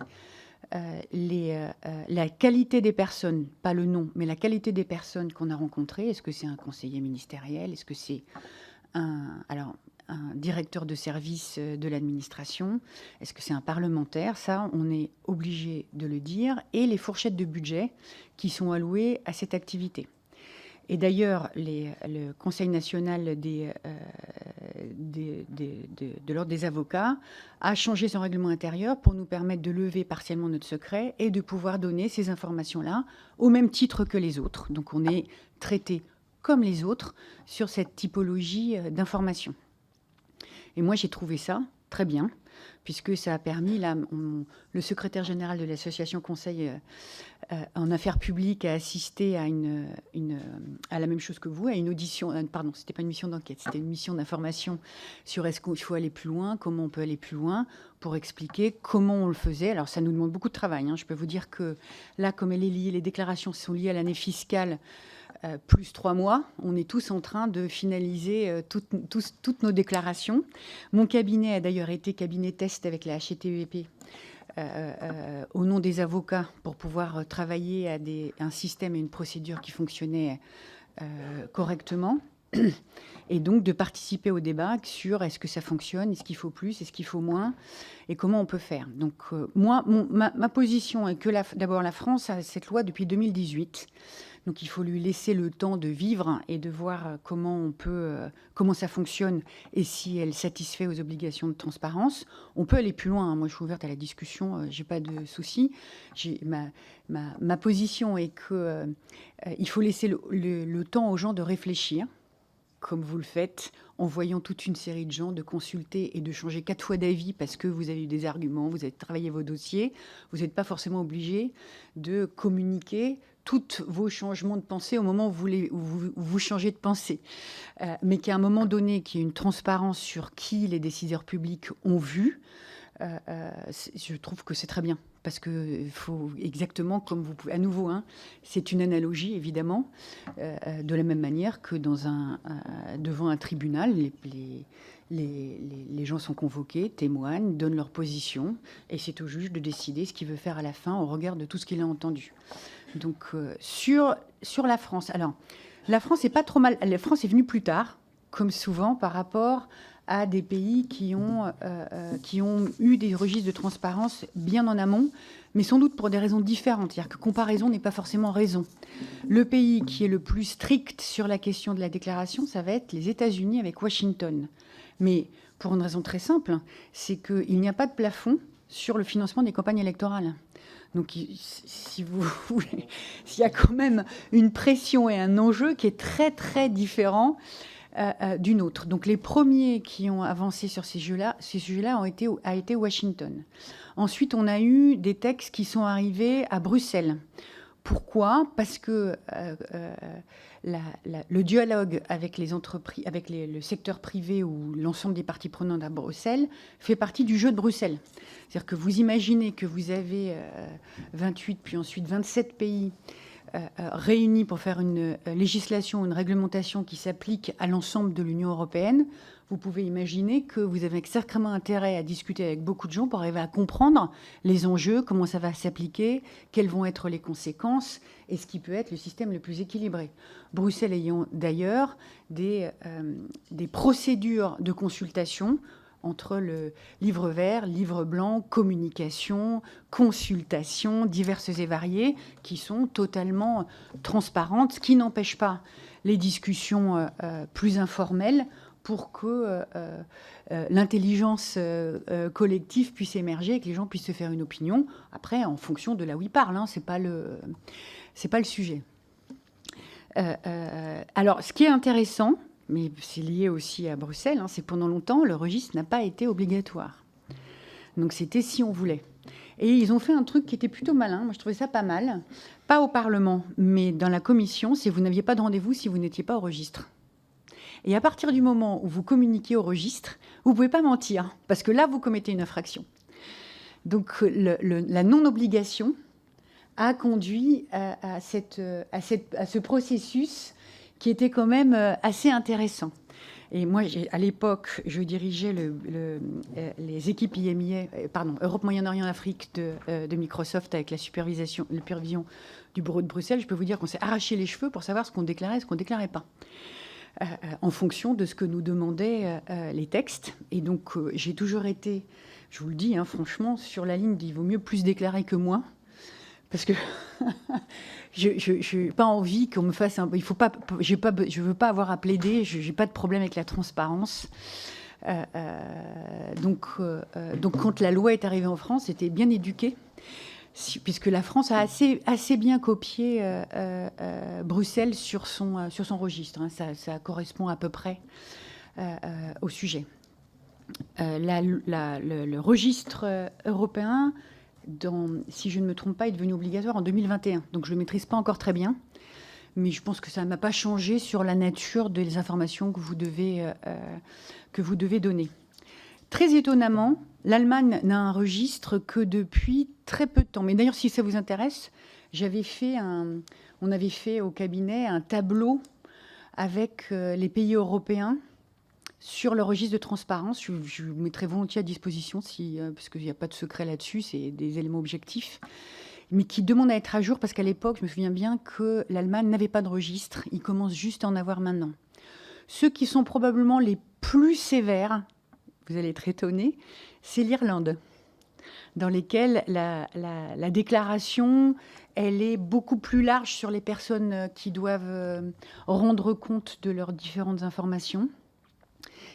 la qualité des personnes, pas le nom, mais la qualité des personnes qu'on a rencontrées. Est-ce que c'est un conseiller ministériel? Est-ce que c'est un directeur de service de l'administration? Est-ce que c'est un parlementaire? Ça, on est obligé de le dire. Et les fourchettes de budget qui sont allouées à cette activité. Et d'ailleurs, le Conseil national de l'Ordre des avocats a changé son règlement intérieur pour nous permettre de lever partiellement notre secret et de pouvoir donner ces informations-là au même titre que les autres. Donc on est traité comme les autres sur cette typologie d'informations. Et moi, j'ai trouvé ça très bien, puisque ça a permis, là, le secrétaire général de l'association Conseil en affaires publiques a assisté à la même chose que vous, à une audition, pardon, c'était pas une mission d'enquête, c'était une mission d'information sur est-ce qu'il faut aller plus loin, comment on peut aller plus loin, pour expliquer comment on le faisait. Alors ça nous demande beaucoup de travail, hein. Je peux vous dire que là, comme elle est liée, les déclarations sont liées à l'année fiscale, plus 3 mois, on est tous en train de finaliser toutes nos déclarations. Mon cabinet a d'ailleurs été cabinet test avec la HTTVP au nom des avocats pour pouvoir travailler à un système et une procédure qui fonctionnaient correctement. Et donc de participer au débat sur est-ce que ça fonctionne, est-ce qu'il faut plus, est-ce qu'il faut moins, et comment on peut faire. Donc moi, ma position est que d'abord la France a cette loi depuis 2018. Donc il faut lui laisser le temps de vivre et de voir comment ça fonctionne et si elle satisfait aux obligations de transparence. On peut aller plus loin, hein. Moi je suis ouverte à la discussion, j'ai pas de souci. Ma position est que il faut laisser le temps aux gens de réfléchir, comme vous le faites, en voyant toute une série de gens, de consulter et de changer 4 fois d'avis parce que vous avez eu des arguments, vous avez travaillé vos dossiers. Vous n'êtes pas forcément obligé de communiquer tous vos changements de pensée au moment où vous changez de pensée. Mais qu'à un moment donné, qu'il y ait une transparence sur qui les décideurs publics ont vu, je trouve que c'est très bien. Parce que faut exactement comme vous pouvez... À nouveau, hein, c'est une analogie, évidemment, de la même manière que devant un tribunal, les gens sont convoqués, témoignent, donnent leur position, et c'est au juge de décider ce qu'il veut faire à la fin au regard de tout ce qu'il a entendu. Donc, sur la France... Alors, la France est pas trop mal... La France est venue plus tard, comme souvent, par rapport à des pays qui ont eu des registres de transparence bien en amont, mais sans doute pour des raisons différentes. C'est-à-dire que comparaison n'est pas forcément raison. Le pays qui est le plus strict sur la question de la déclaration, ça va être les États-Unis avec Washington. Mais pour une raison très simple, c'est qu'il n'y a pas de plafond sur le financement des campagnes électorales. Donc, si vous voulez, il y a quand même une pression et un enjeu qui est très, très différent d'une autre. Donc les premiers qui ont avancé sur ces sujets-là a été Washington. Ensuite, on a eu des textes qui sont arrivés à Bruxelles. Pourquoi ? Parce que le dialogue avec les entreprises, avec le secteur privé ou l'ensemble des parties prenantes à Bruxelles fait partie du jeu de Bruxelles. C'est-à-dire que vous imaginez que vous avez 28 puis ensuite 27 pays réunis pour faire une législation, une réglementation qui s'applique à l'ensemble de l'Union européenne. Vous pouvez imaginer que vous avez extrêmement intérêt à discuter avec beaucoup de gens pour arriver à comprendre les enjeux, comment ça va s'appliquer, quelles vont être les conséquences et ce qui peut être le système le plus équilibré. Bruxelles ayant d'ailleurs des procédures de consultation entre le livre vert, livre blanc, communication, consultation, diverses et variées, qui sont totalement transparentes, ce qui n'empêche pas les discussions plus informelles pour que l'intelligence collective puisse émerger et que les gens puissent se faire une opinion, après, en fonction de là où ils parlent, hein, c'est pas le sujet. Alors, ce qui est intéressant, mais c'est lié aussi à Bruxelles, hein, c'est que pendant longtemps, le registre n'a pas été obligatoire. Donc c'était si on voulait. Et ils ont fait un truc qui était plutôt malin, moi je trouvais ça pas mal, pas au Parlement, mais dans la commission, c'est vous n'aviez pas de rendez-vous si vous n'étiez pas au registre. Et à partir du moment où vous communiquez au registre, vous ne pouvez pas mentir, parce que là, vous commettez une infraction. Donc la non-obligation a conduit à ce processus qui était quand même assez intéressant. Et moi, à l'époque, je dirigeais les équipes Europe, Moyen-Orient, Afrique de Microsoft avec la supervision du bureau de Bruxelles. Je peux vous dire qu'on s'est arraché les cheveux pour savoir ce qu'on déclarait et ce qu'on ne déclarait pas, en fonction de ce que nous demandaient les textes. Et donc, j'ai toujours été, je vous le dis, hein, franchement, sur la ligne d'il vaut mieux plus déclarer que moins. Parce que je n'ai pas envie qu'on me fasse un... je veux pas avoir à plaider, je n'ai pas de problème avec la transparence. Donc, quand la loi est arrivée en France, c'était bien éduqué, puisque la France a assez bien copié Bruxelles sur son registre. Hein, ça correspond à peu près au sujet. Le registre européen... si je ne me trompe pas, est devenu obligatoire en 2021. Donc je ne le maîtrise pas encore très bien, mais je pense que ça ne m'a pas changé sur la nature des informations que vous devez donner. Très étonnamment, l'Allemagne n'a un registre que depuis très peu de temps. Mais d'ailleurs, si ça vous intéresse, on avait fait au cabinet un tableau avec les pays européens sur le registre de transparence. Je vous mettrai volontiers à disposition, parce qu'il n'y a pas de secret là-dessus, c'est des éléments objectifs, mais qui demandent à être à jour, parce qu'à l'époque, je me souviens bien que l'Allemagne n'avait pas de registre. Il commence juste à en avoir maintenant. Ceux qui sont probablement les plus sévères, vous allez être étonnés, c'est l'Irlande, dans lesquels la déclaration, elle est beaucoup plus large sur les personnes qui doivent rendre compte de leurs différentes informations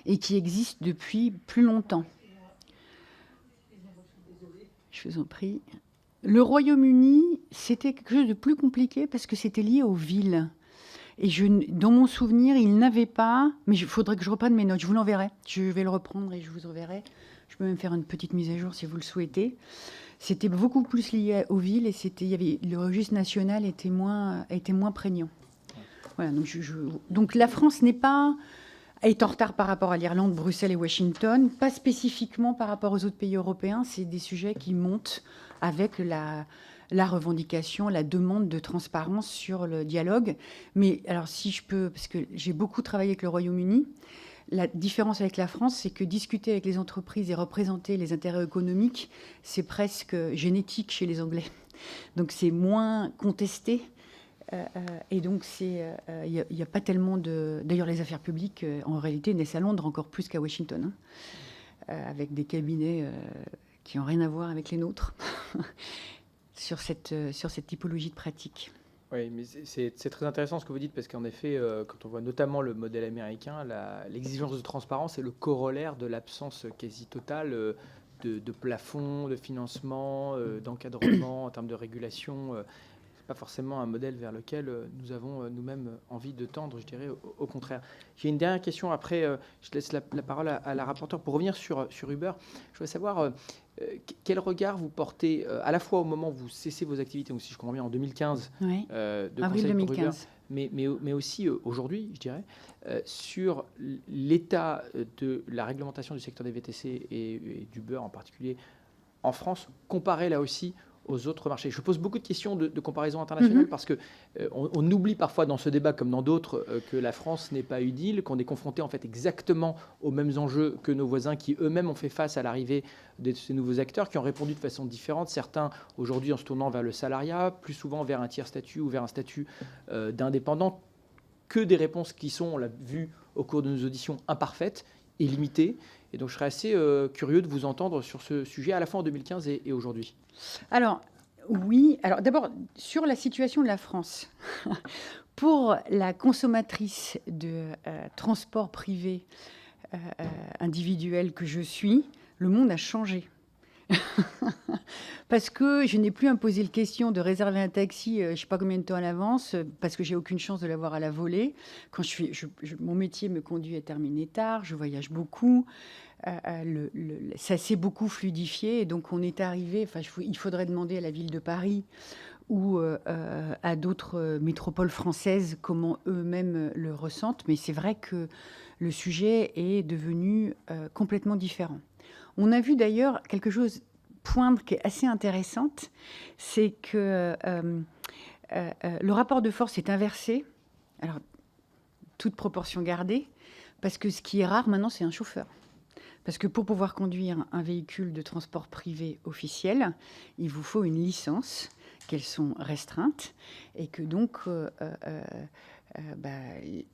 et qui existe depuis plus longtemps. Je vous en prie. Le Royaume-Uni, c'était quelque chose de plus compliqué parce que c'était lié aux villes. Et dans mon souvenir, il n'avait pas... Mais il faudrait que je reprenne mes notes, je vous l'enverrai. Je vais le reprendre et je vous enverrai. Je peux même faire une petite mise à jour si vous le souhaitez. C'était beaucoup plus lié aux villes et le registre national était moins prégnant. Voilà, donc la France est en retard par rapport à l'Irlande, Bruxelles et Washington, pas spécifiquement par rapport aux autres pays européens. C'est des sujets qui montent avec la revendication, la demande de transparence sur le dialogue. Mais alors, si je peux, parce que j'ai beaucoup travaillé avec le Royaume-Uni, la différence avec la France, c'est que discuter avec les entreprises et représenter les intérêts économiques, c'est presque génétique chez les Anglais. Donc, c'est moins contesté. Et donc, il n'y a pas tellement de... D'ailleurs, les affaires publiques, en réalité, naissent à Londres encore plus qu'à Washington, avec des cabinets qui n'ont rien à voir avec les nôtres sur cette typologie de pratique. Oui, mais c'est très intéressant ce que vous dites, parce qu'en effet, quand on voit notamment le modèle américain, l'exigence de transparence est le corollaire de l'absence quasi totale de plafond, de financement, d'encadrement en termes de régulation. Pas forcément un modèle vers lequel nous avons nous-mêmes envie de tendre, je dirais au contraire. J'ai une dernière question, après je laisse la parole à la rapporteure. Pour revenir sur Uber, je voudrais savoir quel regard vous portez à la fois au moment où vous cessez vos activités, donc si je comprends bien en 2015, oui. de Avril conseil 2015. pour Uber, mais aussi aujourd'hui, je dirais, sur l'état de la réglementation du secteur des VTC et d'Uber en particulier en France, comparé là aussi aux autres marchés. Je pose beaucoup de questions de comparaison internationale parce que on oublie parfois dans ce débat comme dans d'autres que la France n'est pas udile, qu'on est confronté en fait exactement aux mêmes enjeux que nos voisins qui eux-mêmes ont fait face à l'arrivée de ces nouveaux acteurs qui ont répondu de façon différente. Certains aujourd'hui en se tournant vers le salariat, plus souvent vers un tiers statut ou vers un statut d'indépendant, que des réponses qui sont, on l'a vu au cours de nos auditions, imparfaites et limitées. Et donc je serais assez curieux de vous entendre sur ce sujet à la fois en 2015 et aujourd'hui. Alors, oui. Alors, d'abord, sur la situation de la France. Pour la consommatrice de transport privé individuel que je suis, le monde a changé. Parce que je n'ai plus imposé la question de réserver un taxi, je ne sais pas combien de temps à l'avance, parce que j'ai aucune chance de l'avoir à la volée. Quand mon métier me conduit à terminer tard, je voyage beaucoup. Ça s'est beaucoup fluidifié, et donc on est arrivé. Il faudrait demander à la ville de Paris ou à d'autres métropoles françaises comment eux-mêmes le ressentent, mais c'est vrai que le sujet est devenu complètement différent. On a vu d'ailleurs quelque chose poindre qui est assez intéressante, c'est que le rapport de force est inversé, alors toute proportion gardée, parce que ce qui est rare maintenant, c'est un chauffeur. Parce que pour pouvoir conduire un véhicule de transport privé officiel, il vous faut une licence, qu'elles sont restreintes, et que donc,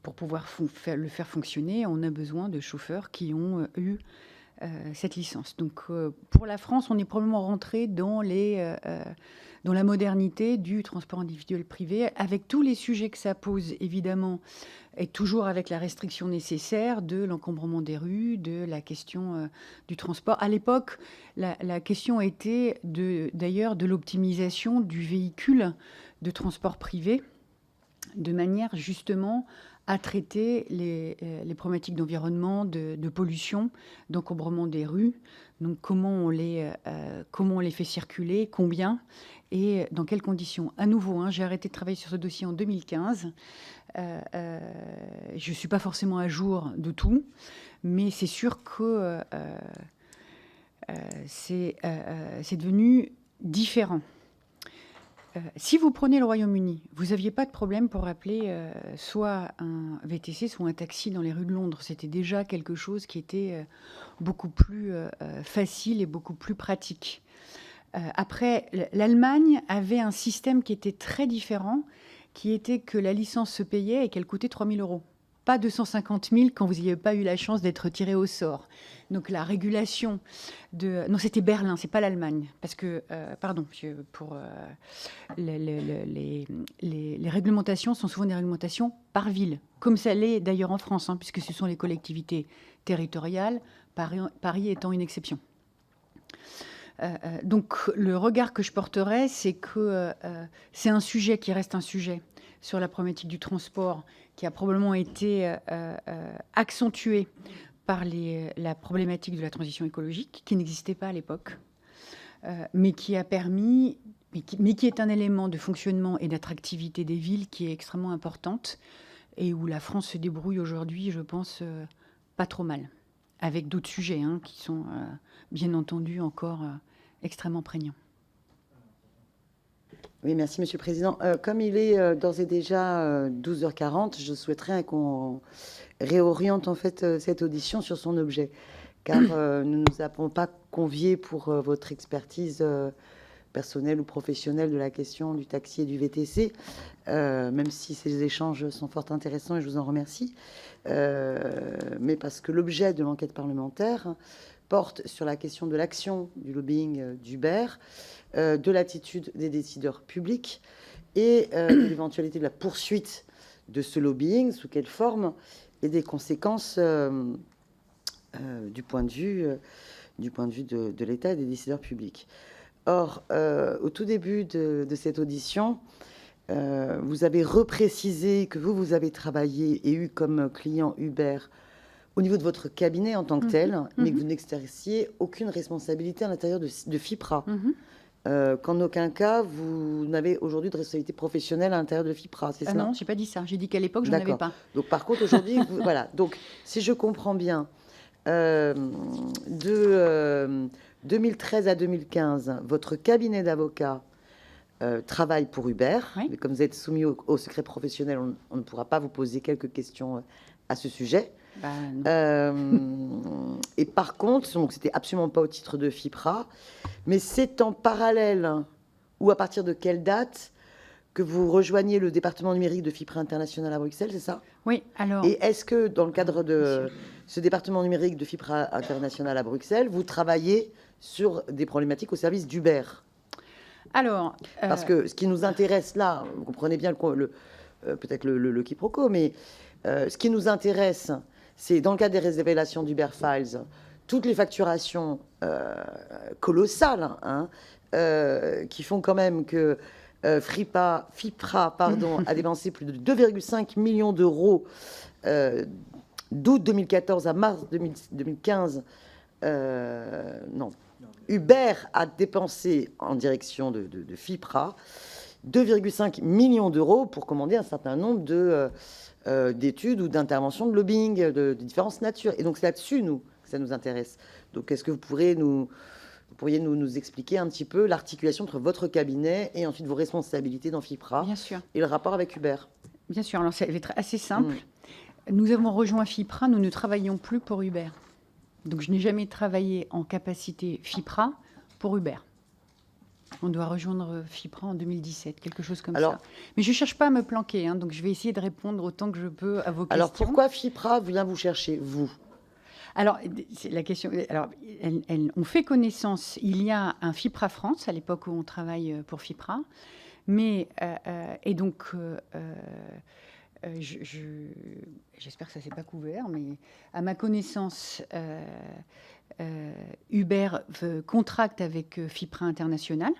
pour pouvoir le faire fonctionner, on a besoin de chauffeurs qui ont eu cette licence. Donc, pour la France, on est probablement rentré dans la modernité du transport individuel privé, avec tous les sujets que ça pose, évidemment, et toujours avec la restriction nécessaire de l'encombrement des rues, de la question du transport. À l'époque, la question était d'ailleurs de l'optimisation du véhicule de transport privé, de manière justement à traiter les problématiques d'environnement, de pollution, d'encombrement des rues. Donc comment on les fait circuler, combien et dans quelles conditions. À nouveau, j'ai arrêté de travailler sur ce dossier en 2015. Je ne suis pas forcément à jour de tout, mais c'est sûr que c'est devenu différent. Si vous prenez le Royaume-Uni, vous n'aviez pas de problème pour appeler soit un VTC, soit un taxi dans les rues de Londres. C'était déjà quelque chose qui était beaucoup plus facile et beaucoup plus pratique. Après, l'Allemagne avait un système qui était très différent, qui était que la licence se payait et qu'elle coûtait 3 000 €. pas 250 000 quand vous n'avez pas eu la chance d'être tiré au sort. Donc la régulation de... Non, c'était Berlin, c'est pas l'Allemagne. Parce que, les réglementations sont souvent des réglementations par ville, comme ça l'est d'ailleurs en France, hein, puisque ce sont les collectivités territoriales, Paris étant une exception. Donc le regard que je porterai, c'est que c'est un sujet qui reste un sujet sur la problématique du transport, qui a probablement été accentuée par la problématique de la transition écologique, qui n'existait pas à l'époque, mais qui a permis, mais qui est un élément de fonctionnement et d'attractivité des villes qui est extrêmement importante, et où la France se débrouille aujourd'hui, je pense, pas trop mal, avec d'autres sujets hein, qui sont bien entendu encore extrêmement prégnants. Oui, merci, Monsieur le Président. Comme il est d'ores et déjà 12h40, je souhaiterais qu'on réoriente en fait cette audition sur son objet, car nous ne nous avons pas conviés pour votre expertise personnelle ou professionnelle de la question du taxi et du VTC, même si ces échanges sont fort intéressants et je vous en remercie, mais parce que l'objet de l'enquête parlementaire porte sur la question de l'action du lobbying d'Uber, de l'attitude des décideurs publics et de l'éventualité de la poursuite de ce lobbying, sous quelle forme, et des conséquences du point de vue de l'État et des décideurs publics. Or, au tout début de cette audition, vous avez reprécisé que vous avez travaillé et eu comme client Uber au niveau de votre cabinet en tant que tel, mais que vous n'exerciez aucune responsabilité à l'intérieur de FIPRA. Qu'en aucun cas, vous n'avez aujourd'hui de responsabilité professionnelle à l'intérieur de FIPRA, c'est ça? Non, je n'ai pas dit ça. J'ai dit qu'à l'époque, je n'en avais pas. Donc, par contre, aujourd'hui, voilà. Donc, si je comprends bien, de 2013 à 2015, votre cabinet d'avocats travaille pour Uber. Oui. Mais comme vous êtes soumis au secret professionnel, on ne pourra pas vous poser quelques questions à ce sujet. Et par contre, donc c'était absolument pas au titre de FIPRA, mais c'est en parallèle ou à partir de quelle date que vous rejoignez le département numérique de FIPRA International à Bruxelles, c'est ça? Oui, alors... Et est-ce que dans le cadre de ce département numérique de FIPRA International à Bruxelles, vous travaillez sur des problématiques au service d'Uber? Alors... Parce que ce qui nous intéresse là, vous comprenez bien peut-être le quiproquo, mais ce qui nous intéresse, c'est dans le cadre des révélations d'Uber Files, toutes les facturations colossales hein, qui font quand même que FIPRA a dépensé plus de 2,5 millions d'euros d'août 2014 à mars 2015. Uber a dépensé en direction de FIPRA 2,5 millions d'euros pour commander un certain nombre d'études ou d'interventions de lobbying de différentes natures. Et donc, c'est là-dessus, que ça nous intéresse. Donc, est-ce que vous pourriez nous expliquer un petit peu l'articulation entre votre cabinet et ensuite vos responsabilités dans FIPRA? Bien sûr. Et le rapport avec Uber? Bien sûr. Alors, ça va être assez simple. Nous avons rejoint FIPRA, nous ne travaillons plus pour Uber. Donc, je n'ai jamais travaillé en capacité FIPRA pour Uber. On doit rejoindre FIPRA en 2017, quelque chose comme ça. Mais je ne cherche pas à me planquer, hein, donc je vais essayer de répondre autant que je peux à vos questions. Alors, pourquoi FIPRA vient vous chercher, vous? Alors, c'est la question. Alors, on fait connaissance. Il y a un FIPRA France, à l'époque où on travaille pour FIPRA. Mais, et donc, j'espère que ça ne s'est pas couvert, mais à ma connaissance, Uber contracte avec FIPRA International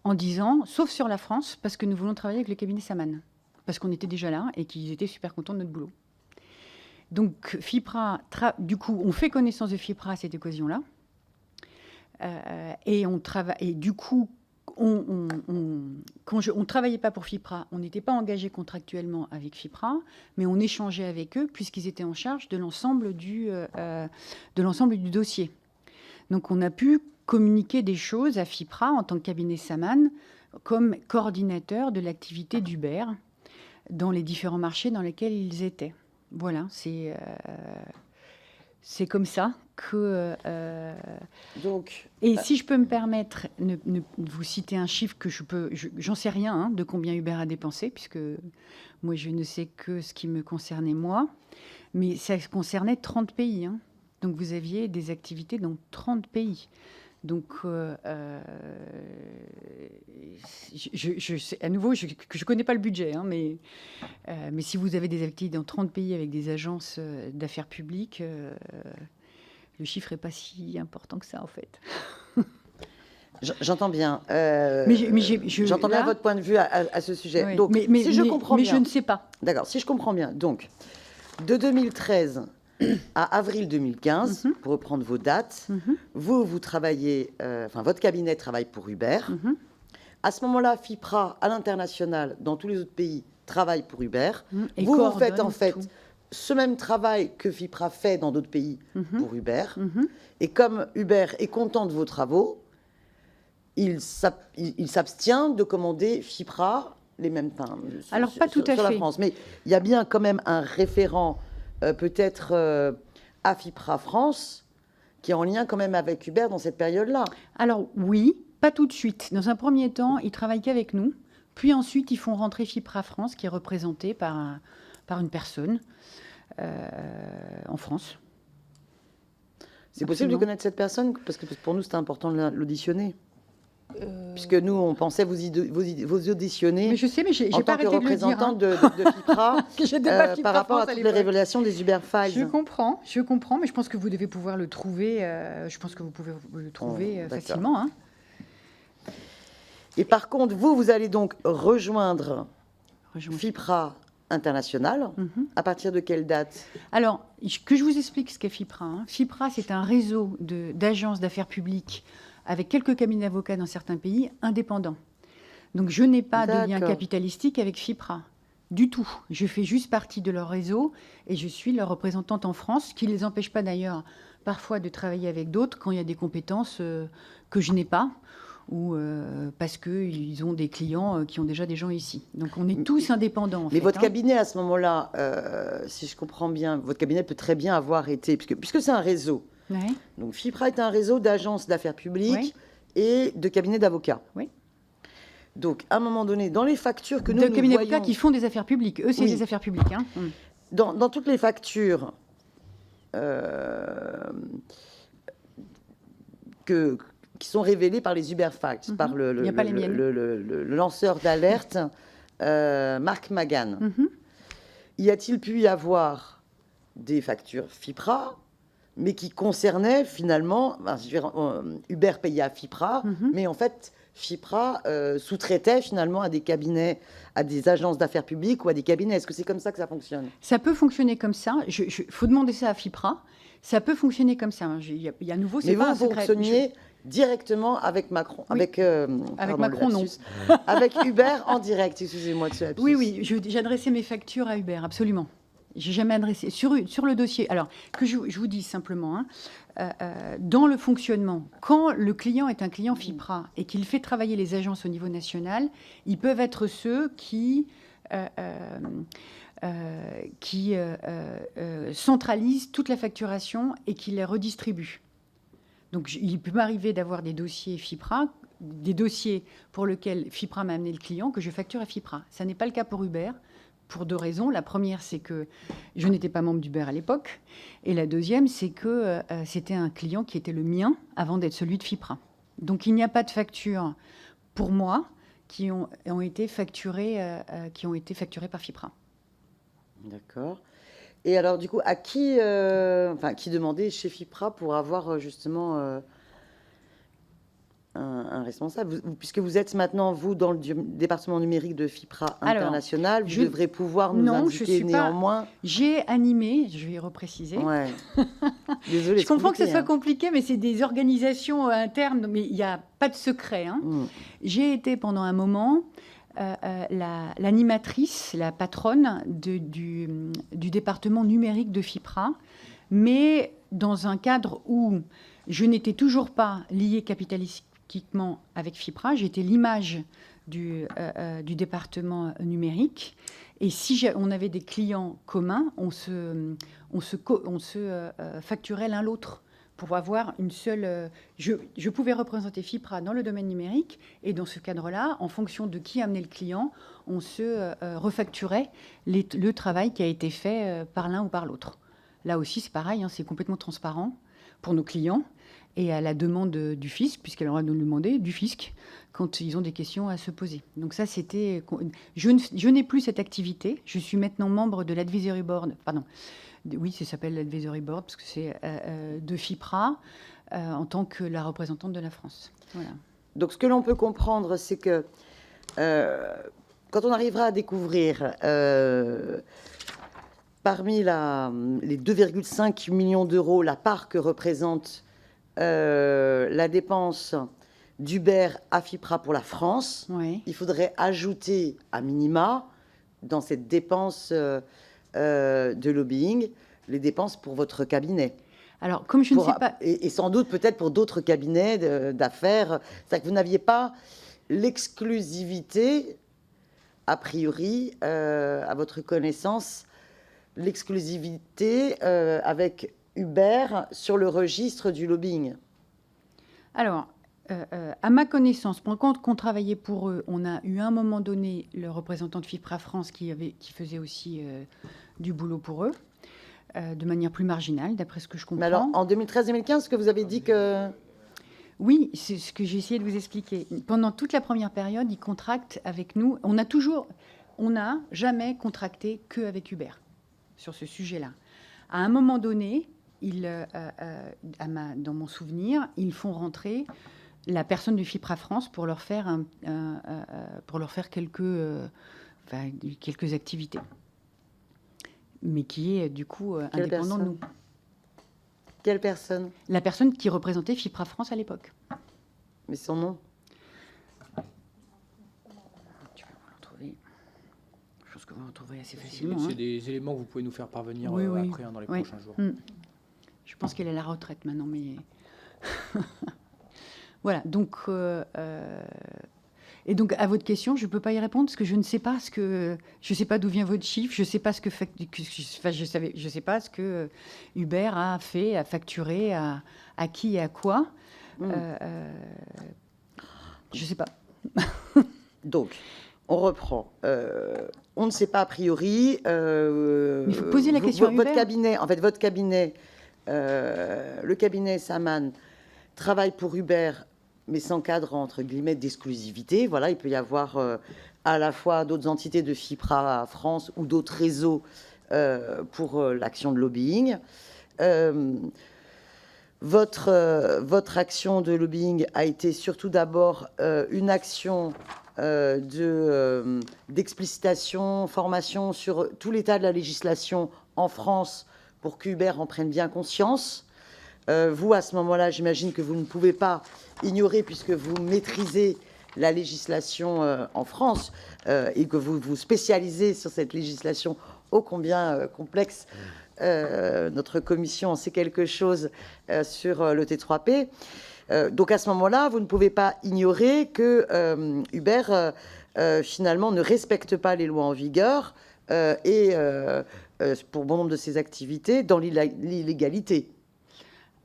en disant, sauf sur la France, parce que nous voulons travailler avec le cabinet Saman, parce qu'on était déjà là et qu'ils étaient super contents de notre boulot. Donc, FIPRA, du coup, on fait connaissance de FIPRA à cette occasion-là. Et on travaille. Et du coup, quand on ne travaillait pas pour FIPRA, on n'était pas engagé contractuellement avec FIPRA, mais on échangeait avec eux puisqu'ils étaient en charge de l'ensemble du dossier. Donc, on a pu communiquer des choses à FIPRA en tant que cabinet Saman comme coordinateur de l'activité d'Uber dans les différents marchés dans lesquels ils étaient. Voilà, c'est C'est comme ça que... Donc, Et si je peux me permettre de vous citer un chiffre que j'en sais rien hein, de combien Uber a dépensé, puisque moi je ne sais que ce qui me concernait moi, mais ça concernait 30 pays. Hein. Donc vous aviez des activités dans 30 pays. Donc, à nouveau, je ne connais pas le budget, hein, mais si vous avez des activités dans 30 pays avec des agences d'affaires publiques, le chiffre n'est pas si important que ça, en fait. j'entends bien. J'entends bien votre point de vue à ce sujet. Ouais. Donc, si je comprends bien... Mais je ne sais pas. D'accord, si je comprends bien. Donc, de 2013 à avril 2015, pour reprendre vos dates, vous travaillez... votre cabinet travaille pour Uber. À ce moment-là, FIPRA, à l'international, dans tous les autres pays, travaille pour Uber. Et vous faites en fait... tout. Ce même travail que FIPRA fait dans d'autres pays pour Uber. Et comme Uber est content de vos travaux, il s'abstient de commander FIPRA les mêmes pains. Alors, pas tout à sur la fait. France. Mais il y a bien quand même un référent, peut-être à FIPRA France, qui est en lien quand même avec Uber dans cette période-là. Alors, oui, pas tout de suite. Dans un premier temps, ils travaillent qu'avec nous. Puis ensuite, ils font rentrer FIPRA France, qui est représenté par une personne en France. C'est possible de connaître cette personne? Parce que pour nous, c'était important de l'auditionner. Puisque nous, on pensait vous auditionner. Mais je sais, mais j'ai pas arrêté de le dire. En tant que représentant de FIPRA, par rapport à toutes les révélations des Uber Files. Je comprends, mais je pense que vous devez pouvoir le trouver. Je pense que vous pouvez le trouver facilement. Hein. Et par contre, vous allez donc rejoindre FIPRA International. À partir de quelle date? Alors, que je vous explique ce qu'est FIPRA. Hein. FIPRA, c'est un réseau d'agences d'affaires publiques avec quelques cabinets d'avocats dans certains pays indépendants. Donc, je n'ai pas de lien capitalistique avec FIPRA. Du tout. Je fais juste partie de leur réseau et je suis leur représentante en France, ce qui ne les empêche pas d'ailleurs parfois de travailler avec d'autres quand il y a des compétences que je n'ai pas ou parce qu'ils ont des clients qui ont déjà des gens ici. Donc, on est tous indépendants. Mais votre cabinet, à ce moment-là, si je comprends bien, votre cabinet peut très bien avoir été, puisque c'est un réseau. Ouais. Donc, FIPRA est un réseau d'agences d'affaires publiques et de cabinets d'avocats. Oui. Donc, à un moment donné, dans les factures que nous cabinets voyons... d'avocats qui font des affaires publiques. Eux, c'est des affaires publiques. Hein. Dans toutes les factures qui sont révélées par les Uber Files, par le lanceur d'alerte, Marc Magan, y a-t-il pu y avoir des factures FIPRA, mais qui concernaient finalement... Uber payait à FIPRA, mais en fait... FIPRA sous-traitait finalement à des cabinets, à des agences d'affaires publiques ou à des cabinets. Est-ce que c'est comme ça que ça fonctionne? Ça peut fonctionner comme ça. Faut demander ça à FIPRA. Ça peut fonctionner comme ça. Il y a à nouveau, c'est pas un secret. Mais vous fonctionniez directement avec Macron, oui. Avec Macron, non. Avec Uber en direct. Excusez-moi de ce lapsus. Oui, j'ai adressé mes factures à Uber, absolument. J'ai jamais adressé sur le dossier. Alors que je vous dis simplement. Hein, dans le fonctionnement, quand le client est un client FIPRA et qu'il fait travailler les agences au niveau national, ils peuvent être ceux qui centralisent toute la facturation et qui les redistribuent. Donc, il peut m'arriver d'avoir des dossiers FIPRA, des dossiers pour lesquels FIPRA m'a amené le client, que je facture à FIPRA. Ça n'est pas le cas pour Uber. Pour deux raisons. La première, c'est que je n'étais pas membre d'Uber à l'époque. Et la deuxième, c'est que c'était un client qui était le mien avant d'être celui de FIPRA. Donc, il n'y a pas de factures pour moi qui ont été facturées par FIPRA. D'accord. Et alors, du coup, à qui demander chez FIPRA pour avoir justement... un responsable, puisque vous êtes maintenant, vous, dans le département numérique de FIPRA International, vous devrez pouvoir nous indiquer néanmoins... J'ai animé, je vais repréciser. Ouais. Désolée, je comprends que ce soit compliqué, mais c'est des organisations internes, mais il n'y a pas de secret. Hein. J'ai été pendant un moment l'animatrice, la patronne du département numérique de FIPRA, mais dans un cadre où je n'étais toujours pas liée capitalistiquement avec FIPRA. J'étais l'image du département numérique Et si on avait des clients communs, on se facturait l'un l'autre pour avoir une seule... Je pouvais représenter FIPRA dans le domaine numérique, et dans ce cadre-là, en fonction de qui amenait le client, on se refacturait le travail qui a été fait par l'un ou par l'autre. Là aussi, c'est pareil, hein, c'est complètement transparent pour nos clients, et à la demande du fisc, puisqu'elle aura de nous demander, du fisc, quand ils ont des questions à se poser. Donc ça, c'était... Je n'ai plus cette activité. Je suis maintenant membre de l'Advisory Board, pardon, oui, ça s'appelle l'Advisory Board, parce que c'est de FIPRA, en tant que la représentante de la France. Voilà. Donc, ce que l'on peut comprendre, c'est que quand on arrivera à découvrir parmi les 2,5 millions d'euros, la part que représente la dépense d'Uber à FIPRA pour la France, Oui. il faudrait ajouter à minima, dans cette dépense de lobbying, les dépenses pour votre cabinet. Alors, comme je ne sais pas... Et sans doute peut-être pour d'autres cabinets d'affaires. C'est-à-dire que vous n'aviez pas l'exclusivité, a priori, à votre connaissance, l'exclusivité avec Uber sur le registre du lobbying. Alors, à ma connaissance, pendant qu'on travaillait pour eux, on a eu à un moment donné le représentant de FIPRA France qui faisait aussi du boulot pour eux, de manière plus marginale, d'après ce que je comprends. Mais alors, en 2013-2015, ce que vous avez dit que... Oui, c'est ce que j'ai essayé de vous expliquer. Pendant toute la première période, ils contractent avec nous. On n'a jamais contracté qu'avec Uber sur ce sujet-là. À un moment donné, dans mon souvenir, ils font rentrer la personne du FIPRA France pour leur faire, quelques activités, mais qui est du coup indépendant de nous. Quelle personne? La personne qui représentait FIPRA France à l'époque. Mais son nom? Tu vas le retrouver. Je pense que vous le retrouverez assez facilement. C'est des éléments que vous pouvez nous faire parvenir oui. après, dans les prochains jours. Je pense qu'elle est à la retraite maintenant, mais... Voilà, donc... Et donc, à votre question, je ne peux pas y répondre parce que je ne sais pas je sais pas d'où vient votre chiffre, je ne sais pas ce que je sais pas ce que Uber a fait, a facturé, à qui et à quoi. Je ne sais pas. Donc, on reprend. On ne sait pas a priori. Mais il faut poser la question à Uber. Votre cabinet, le cabinet Saman, travaille pour Uber, mais sans cadre, entre guillemets, d'exclusivité. Voilà, il peut y avoir à la fois d'autres entités de FIPRA France ou d'autres réseaux pour l'action de lobbying. Votre action de lobbying a été surtout d'abord une action d'explicitation, formation sur tout l'état de la législation en France pour qu'Uber en prenne bien conscience. Vous, à ce moment-là, j'imagine que vous ne pouvez pas ignorer, puisque vous maîtrisez la législation en France et que vous vous spécialisez sur cette législation ô combien complexe. Notre commission en sait quelque chose sur le T3P. Donc à ce moment-là, vous ne pouvez pas ignorer que Uber, finalement, ne respecte pas les lois en vigueur et, pour bon nombre de ses activités, dans l'illégalité.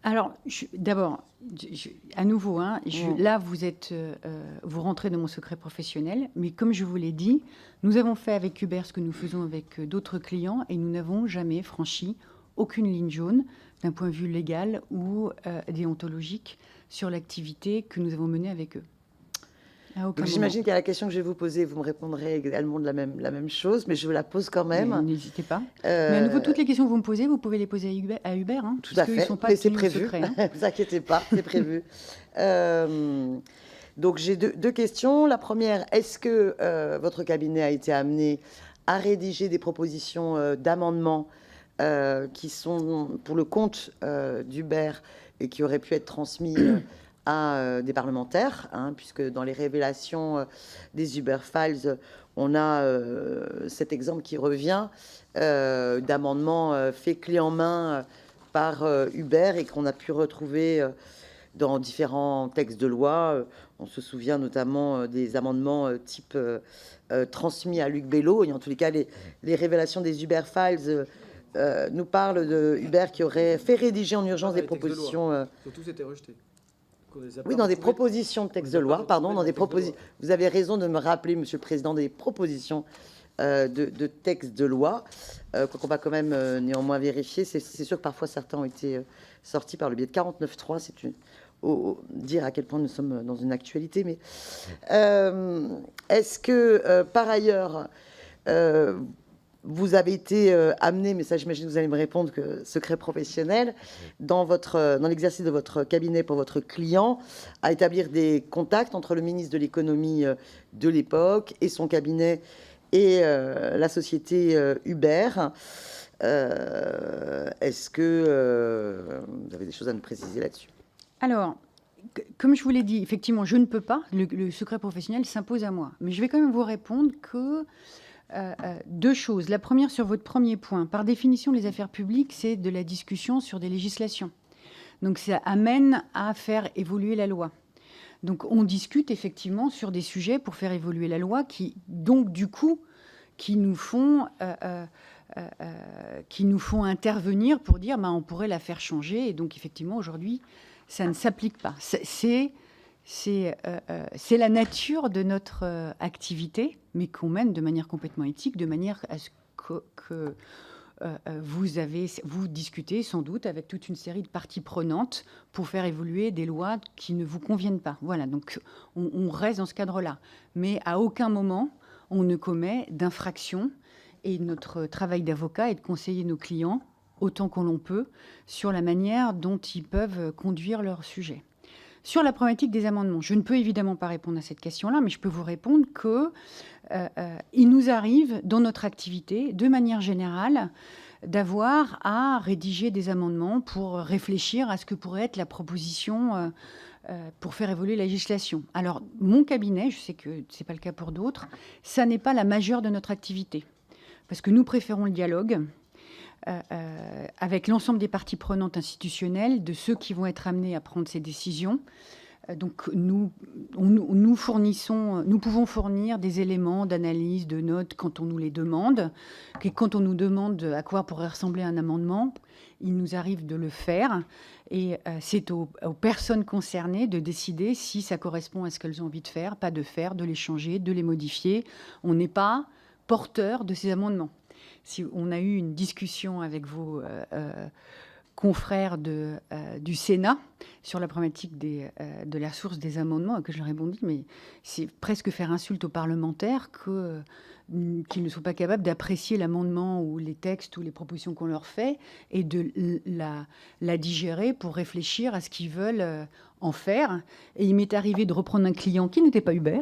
Alors, d'abord, à nouveau, là, vous rentrez dans mon secret professionnel, mais comme je vous l'ai dit, nous avons fait avec Uber ce que nous faisons avec d'autres clients et nous n'avons jamais franchi aucune ligne jaune d'un point de vue légal ou déontologique sur l'activité que nous avons menée avec eux. J'imagine qu'à la question que je vais vous poser, vous me répondrez également de la même chose, mais je vous la pose quand même. N'hésitez pas. Mais à nouveau, toutes les questions que vous me posez, vous pouvez les poser à Uber. Tout à fait, sont pas mais c'est prévu. Secret, Ne vous inquiétez pas, c'est prévu. Donc j'ai deux questions. La première, est-ce que votre cabinet a été amené à rédiger des propositions d'amendement qui sont pour le compte d'Uber et qui auraient pu être transmis à des parlementaires, puisque dans les révélations des Uber Files, on a cet exemple qui revient d'amendements faits clé en main par Uber et qu'on a pu retrouver dans différents textes de loi. On se souvient notamment des amendements type transmis à Luc Bello. Et en tous les cas, les révélations des Uber Files nous parlent de Uber qui aurait fait rédiger en urgence des propositions. Surtout, c'était rejeté. Oui, dans des propositions de textes de loi, pardon, dans des propositions. Vous avez raison de me rappeler, Monsieur le Président, des propositions de textes de loi, qu'on va quand même néanmoins vérifier. C'est sûr que parfois certains ont été sortis par le biais de 49.3. C'est dire à quel point nous sommes dans une actualité. Mais est-ce que par ailleurs vous avez été amené, mais ça j'imagine que vous allez me répondre que secret professionnel, dans l'exercice de votre cabinet pour votre client, à établir des contacts entre le ministre de l'économie de l'époque et son cabinet et la société Uber. Est-ce que vous avez des choses à nous préciser là-dessus? Alors, comme je vous l'ai dit, effectivement, je ne peux pas. Le secret professionnel s'impose à moi. Mais je vais quand même vous répondre que deux choses. La première, sur votre premier point. Par définition, les affaires publiques, c'est de la discussion sur des législations. Donc, ça amène à faire évoluer la loi. Donc, on discute effectivement sur des sujets pour faire évoluer la loi qui, donc, du coup, qui nous font intervenir pour dire on pourrait la faire changer. Et donc, effectivement, aujourd'hui, ça ne s'applique pas. C'est la nature de notre activité, mais qu'on mène de manière complètement éthique, de manière à ce que vous discutez sans doute avec toute une série de parties prenantes pour faire évoluer des lois qui ne vous conviennent pas. Voilà, donc on reste dans ce cadre-là. Mais à aucun moment, on ne commet d'infraction. Et notre travail d'avocat est de conseiller nos clients autant qu'on l'on peut sur la manière dont ils peuvent conduire leur sujet. Sur la problématique des amendements, je ne peux évidemment pas répondre à cette question-là, mais je peux vous répondre que il nous arrive dans notre activité, de manière générale, d'avoir à rédiger des amendements pour réfléchir à ce que pourrait être la proposition pour faire évoluer la législation. Alors, mon cabinet, je sais que ce n'est pas le cas pour d'autres, ça n'est pas la majeure de notre activité, parce que nous préférons le dialogue avec l'ensemble des parties prenantes institutionnelles, de ceux qui vont être amenés à prendre ces décisions. Donc nous pouvons fournir des éléments d'analyse, de notes quand on nous les demande. Et quand on nous demande à quoi pourrait ressembler un amendement, il nous arrive de le faire. Et c'est aux personnes concernées de décider si ça correspond à ce qu'elles ont envie de faire, pas de faire, de les changer, de les modifier. On n'est pas porteur de ces amendements. Si on a eu une discussion avec vos confrères du Sénat sur la problématique de la source des amendements, que je leur ai dit, mais c'est presque faire insulte aux parlementaires qu'ils ne sont pas capables d'apprécier l'amendement ou les textes ou les propositions qu'on leur fait et de la digérer pour réfléchir à ce qu'ils veulent en faire. Et il m'est arrivé de reprendre un client qui n'était pas Uber,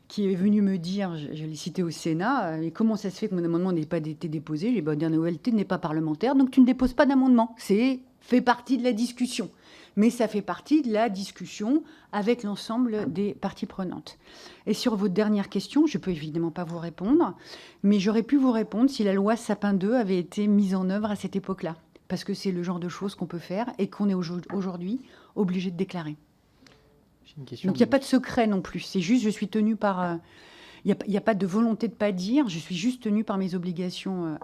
qui est venu me dire, je l'ai cité au Sénat, mais comment ça se fait que mon amendement n'ait pas été déposé? J'ai dit, dire OLT n'est pas parlementaire, donc tu ne déposes pas d'amendement. C'est fait partie de la discussion. Mais ça fait partie de la discussion avec l'ensemble des parties prenantes. Et sur votre dernière question, je ne peux évidemment pas vous répondre, mais j'aurais pu vous répondre si la loi Sapin 2 avait été mise en œuvre à cette époque-là. Parce que c'est le genre de choses qu'on peut faire et qu'on est aujourd'hui obligé de déclarer. Donc il n'y a pas de secret non plus. C'est juste, je suis tenue par... Il n'y a pas de volonté de ne pas dire. Je suis juste tenue par mes obligations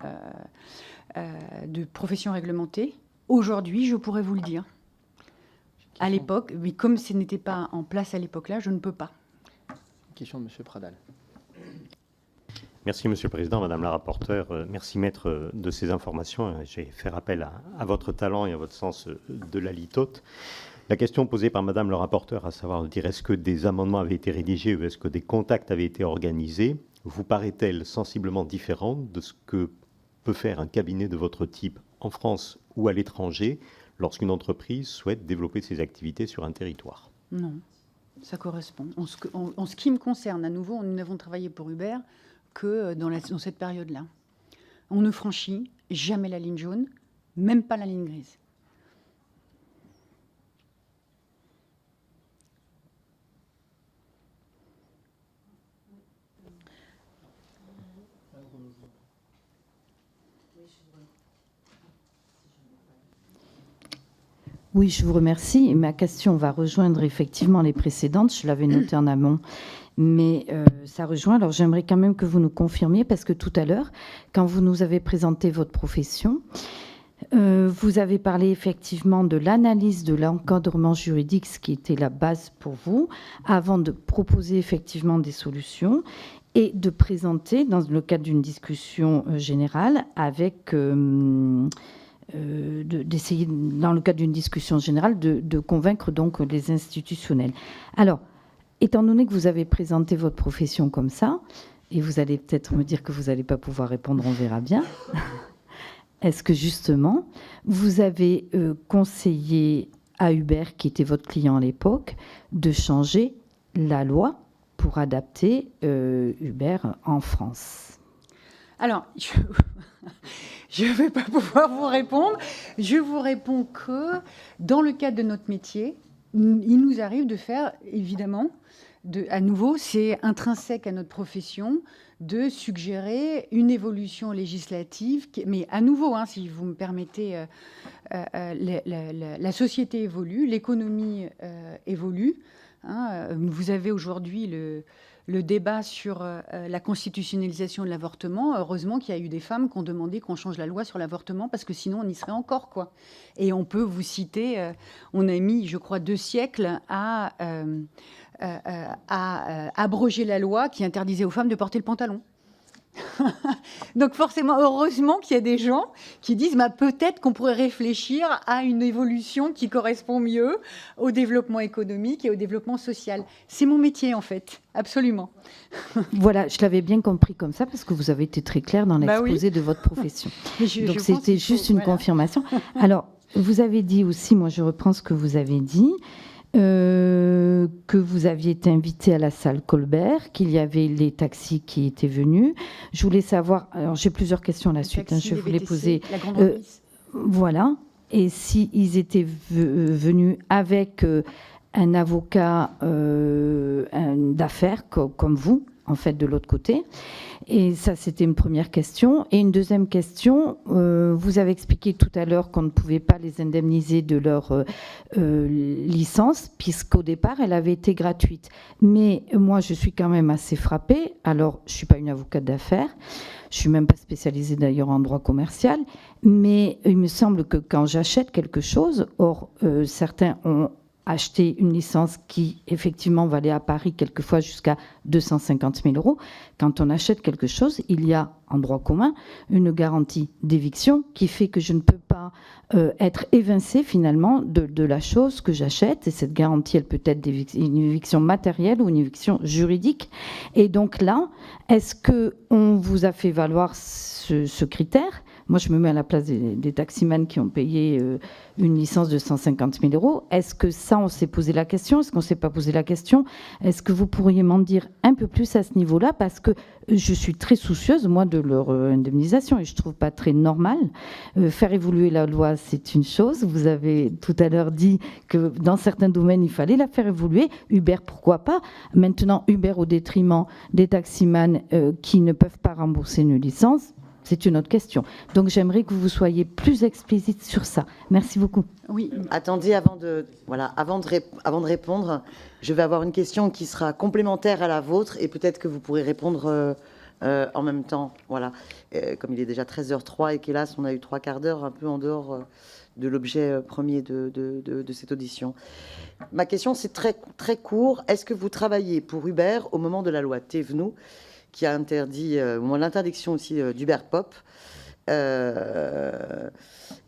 de profession réglementée. Aujourd'hui, je pourrais vous le dire. À l'époque, mais comme ce n'était pas en place à l'époque-là, je ne peux pas. Question de M. Pradal. Merci, Monsieur le Président, Madame la rapporteure. Merci, Maître, de ces informations. J'ai fait appel à votre talent et à votre sens de la litote. La question posée par Madame le rapporteur, à savoir dire est-ce que des amendements avaient été rédigés ou est-ce que des contacts avaient été organisés, vous paraît-elle sensiblement différente de ce que peut faire un cabinet de votre type en France ou à l'étranger lorsqu'une entreprise souhaite développer ses activités sur un territoire? Non, ça correspond. En ce qui me concerne, à nouveau, nous n'avons travaillé pour Uber que dans cette période-là. On ne franchit jamais la ligne jaune, même pas la ligne grise. Oui, je vous remercie. Ma question va rejoindre effectivement les précédentes. Je l'avais noté en amont. Mais ça rejoint. Alors, j'aimerais quand même que vous nous confirmiez, parce que tout à l'heure, quand vous nous avez présenté votre profession, vous avez parlé effectivement de l'analyse de l'encadrement juridique, ce qui était la base pour vous, avant de proposer effectivement des solutions et de présenter, dans le cadre d'une discussion générale, d'essayer, dans le cadre d'une discussion générale, de convaincre donc les institutionnels. Alors, étant donné que vous avez présenté votre profession comme ça, et vous allez peut-être me dire que vous n'allez pas pouvoir répondre, on verra bien. Est-ce que justement, vous avez conseillé à Hubert, qui était votre client à l'époque, de changer la loi pour adapter Hubert en France? Alors, je ne vais pas pouvoir vous répondre. Je vous réponds que dans le cadre de notre métier, il nous arrive de faire, évidemment, à nouveau, c'est intrinsèque à notre profession, de suggérer une évolution législative. Mais à nouveau, si vous me permettez, la société évolue, l'économie évolue. Vous avez aujourd'hui le débat sur la constitutionnalisation de l'avortement. Heureusement qu'il y a eu des femmes qui ont demandé qu'on change la loi sur l'avortement, parce que sinon on y serait encore, quoi. Et on peut vous citer, on a mis, je crois, 2 siècles à abroger la loi qui interdisait aux femmes de porter le pantalon. Donc forcément, heureusement qu'il y a des gens qui disent peut-être qu'on pourrait réfléchir à une évolution qui correspond mieux au développement économique et au développement social. C'est mon métier, en fait, absolument. Voilà, je l'avais bien compris comme ça, parce que vous avez été très clair dans l'exposé de votre profession. Donc c'était juste une confirmation. Alors, vous avez dit aussi, moi je reprends ce que vous avez dit, que vous aviez été invité à la salle Colbert, qu'il y avait les taxis qui étaient venus. Je voulais savoir, alors j'ai plusieurs questions à la suite, je voulais poser. Voilà, et s'ils étaient venus avec un avocat d'affaires comme vous, en fait, de l'autre côté. Et ça, c'était une première question. Et une deuxième question, vous avez expliqué tout à l'heure qu'on ne pouvait pas les indemniser de leur licence, puisqu'au départ, elle avait été gratuite. Mais moi, je suis quand même assez frappée. Alors, je ne suis pas une avocate d'affaires. Je ne suis même pas spécialisée d'ailleurs en droit commercial. Mais il me semble que quand j'achète quelque chose, certains ont acheter une licence qui, effectivement, valait à Paris quelquefois jusqu'à 250 000 €. Quand on achète quelque chose, il y a, en droit commun, une garantie d'éviction qui fait que je ne peux pas être évincé, finalement, de la chose que j'achète. Et cette garantie, elle peut être une éviction matérielle ou une éviction juridique. Et donc là, est-ce qu'on vous a fait valoir ce critère ? Moi, je me mets à la place des taximans qui ont payé une licence de 150 000 €. Est-ce que ça, on s'est posé la question? Est-ce qu'on ne s'est pas posé la question? Est-ce que vous pourriez m'en dire un peu plus à ce niveau-là? Parce que je suis très soucieuse, moi, de leur indemnisation, et je ne trouve pas très normal. Faire évoluer la loi, c'est une chose. Vous avez tout à l'heure dit que dans certains domaines, il fallait la faire évoluer. Uber, pourquoi pas? Maintenant, Uber au détriment des taximans qui ne peuvent pas rembourser une licence, c'est une autre question. Donc, j'aimerais que vous soyez plus explicite sur ça. Merci beaucoup. Oui. Attendez, avant de répondre, je vais avoir une question qui sera complémentaire à la vôtre, et peut-être que vous pourrez répondre en même temps. Voilà. Comme il est déjà 13h03 et qu'hélas, on a eu 3 quarts d'heure un peu en dehors de l'objet premier de cette audition. Ma question, c'est très, très court. Est-ce que vous travaillez pour Uber au moment de la loi Thévenoud, qui a interdit, l'interdiction aussi d'Uber Pop. Et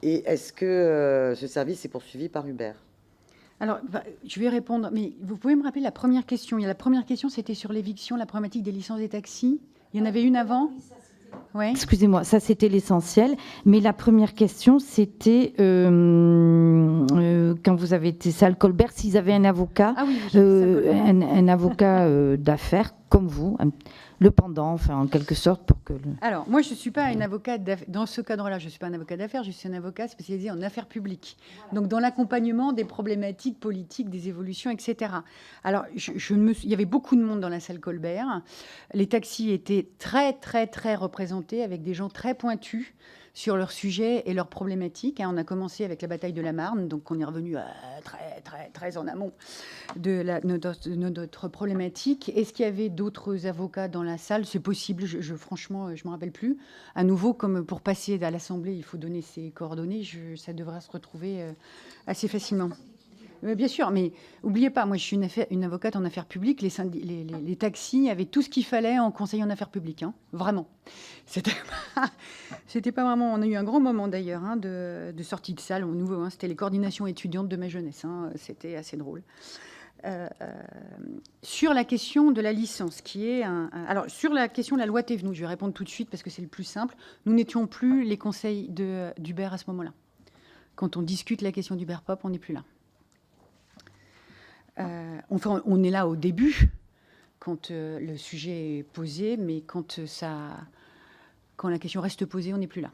est-ce que ce service est poursuivi par Uber? Alors, je vais répondre, mais vous pouvez me rappeler la première question? La première question, c'était sur l'éviction, la problématique des licences des taxis. Il y en avait une avant? Ouais. Excusez-moi, ça c'était l'essentiel. Mais la première question, c'était quand vous avez été salle Colbert, s'ils avaient un avocat, un avocat d'affaires comme vous, le pendant, enfin en quelque sorte, pour que. Alors, moi, je ne suis pas une avocate dans ce cadre-là. Je ne suis pas un avocat d'affaires. Je suis un avocat spécialisé en affaires publiques. Donc, dans l'accompagnement des problématiques politiques, des évolutions, etc. Alors, il y avait beaucoup de monde dans la salle Colbert. Les taxis étaient très, très, très représentés, avec des gens très pointus sur leur sujet et leurs problématiques. On a commencé avec la bataille de la Marne, donc on est revenu très en amont de notre problématique. Est-ce qu'il y avait d'autres avocats dans la salle? C'est possible, franchement, je ne me rappelle plus. À nouveau, comme pour passer à l'Assemblée, il faut donner ses coordonnées, ça devrait se retrouver assez facilement. Bien sûr, mais n'oubliez pas, moi je suis une avocate en affaires publiques, les taxis avaient tout ce qu'il fallait en conseil en affaires publiques, hein, vraiment. C'était pas vraiment, on a eu un grand moment d'ailleurs hein, de sortie de salle au nouveau, hein, c'était les coordinations étudiantes de ma jeunesse, hein, c'était assez drôle. Sur la question de la licence, alors sur la question de la loi Thévenoud, je vais répondre tout de suite parce que c'est le plus simple, nous n'étions plus les conseils d'Hubert à ce moment-là. Quand on discute la question d'Hubert Pop, on n'est plus là. Enfin, on est là au début, quand le sujet est posé, mais quand la question reste posée, on n'est plus là.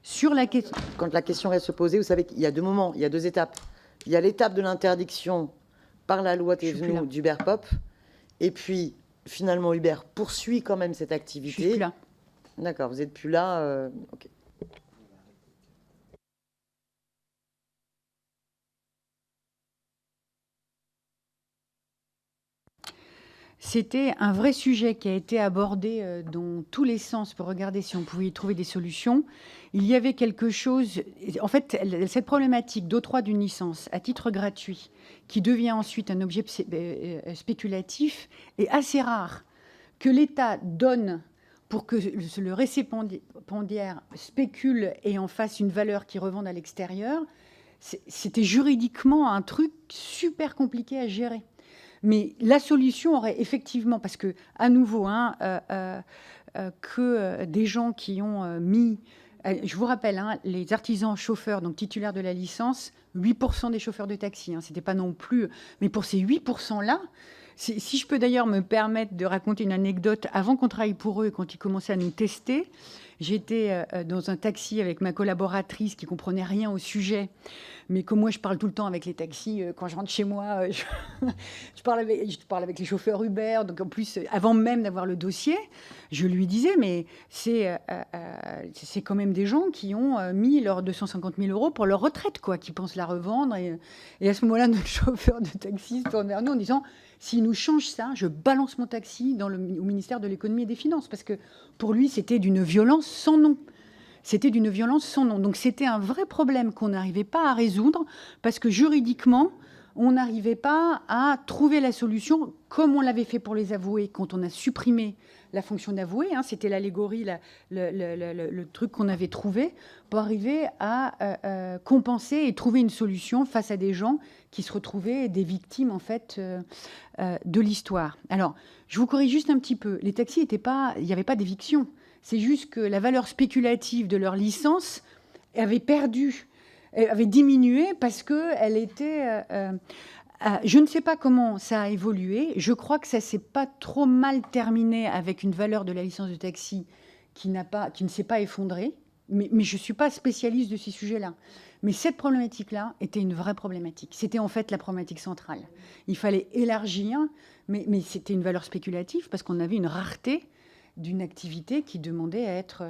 Sur la question... Quand la question reste posée, vous savez qu'il y a 2 moments, il y a 2 étapes. Il y a l'étape de l'interdiction par la loi Thévenoud d'Hubert Pop, et puis finalement Hubert poursuit quand même cette activité. Je suis plus là. D'accord, vous n'êtes plus là. Ok. C'était un vrai sujet qui a été abordé dans tous les sens pour regarder si on pouvait y trouver des solutions. Il y avait quelque chose... En fait, cette problématique d'octroi d'une licence à titre gratuit, qui devient ensuite un objet spéculatif, est assez rare. Que l'État donne pour que le récipiendaire spécule et en fasse une valeur qui revende à l'extérieur, c'était juridiquement un truc super compliqué à gérer. Mais la solution aurait effectivement, parce que, à nouveau, que des gens qui ont mis... Je vous rappelle, les artisans chauffeurs, donc titulaires de la licence, 8% des chauffeurs de taxi, c'était pas non plus... Mais pour ces 8%-là, si je peux d'ailleurs me permettre de raconter une anecdote, avant qu'on travaille pour eux, quand ils commençaient à nous tester, j'étais dans un taxi avec ma collaboratrice qui comprenait rien au sujet, mais comme moi je parle tout le temps avec les taxis, quand je rentre chez moi, je parle avec les chauffeurs Uber, donc en plus, avant même d'avoir le dossier, je lui disais, mais c'est quand même des gens qui ont mis leurs 250 000 € pour leur retraite, quoi, qui pensent la revendre, et à ce moment-là, notre chauffeur de taxi se tourne vers nous en disant... S'il nous change ça, je balance mon taxi au ministère de l'économie et des finances. Parce que pour lui, c'était d'une violence sans nom. C'était d'une violence sans nom. Donc c'était un vrai problème qu'on n'arrivait pas à résoudre parce que juridiquement, on n'arrivait pas à trouver la solution comme on l'avait fait pour les avoués quand on a supprimé la fonction d'avoué. C'était l'allégorie, le truc qu'on avait trouvé pour arriver à compenser et trouver une solution face à des gens qui se retrouvaient des victimes en fait de l'histoire. Alors, je vous corrige juste un petit peu. Les taxis il n'y avait pas d'éviction. C'est juste que la valeur spéculative de leur licence avait diminué parce qu'elle était... je ne sais pas comment ça a évolué. Je crois que ça s'est pas trop mal terminé avec une valeur de la licence de taxi qui ne s'est pas effondrée. Mais je ne suis pas spécialiste de ces sujets-là. Mais cette problématique-là était une vraie problématique. C'était en fait la problématique centrale. Il fallait élargir, mais c'était une valeur spéculative parce qu'on avait une rareté d'une activité qui demandait à être...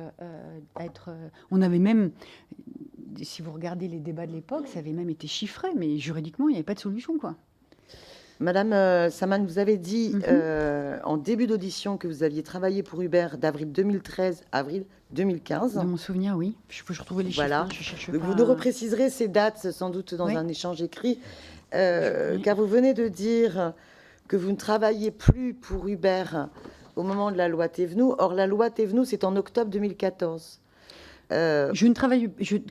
on avait même... Si vous regardez les débats de l'époque, ça avait même été chiffré, mais juridiquement, il n'y avait pas de solution, quoi. Madame Saman, vous avez dit en début d'audition que vous aviez travaillé pour Uber d'avril 2013 à avril 2015. Dans mon souvenir, oui. Je peux retrouver les chiffres. Voilà. Donc vous nous repréciserez ces dates sans doute dans un échange écrit, car vous venez de dire que vous ne travaillez plus pour Uber au moment de la loi Thévenoud. Or, la loi Thévenoud, c'est en octobre 2014. Je ne travaille... J'ai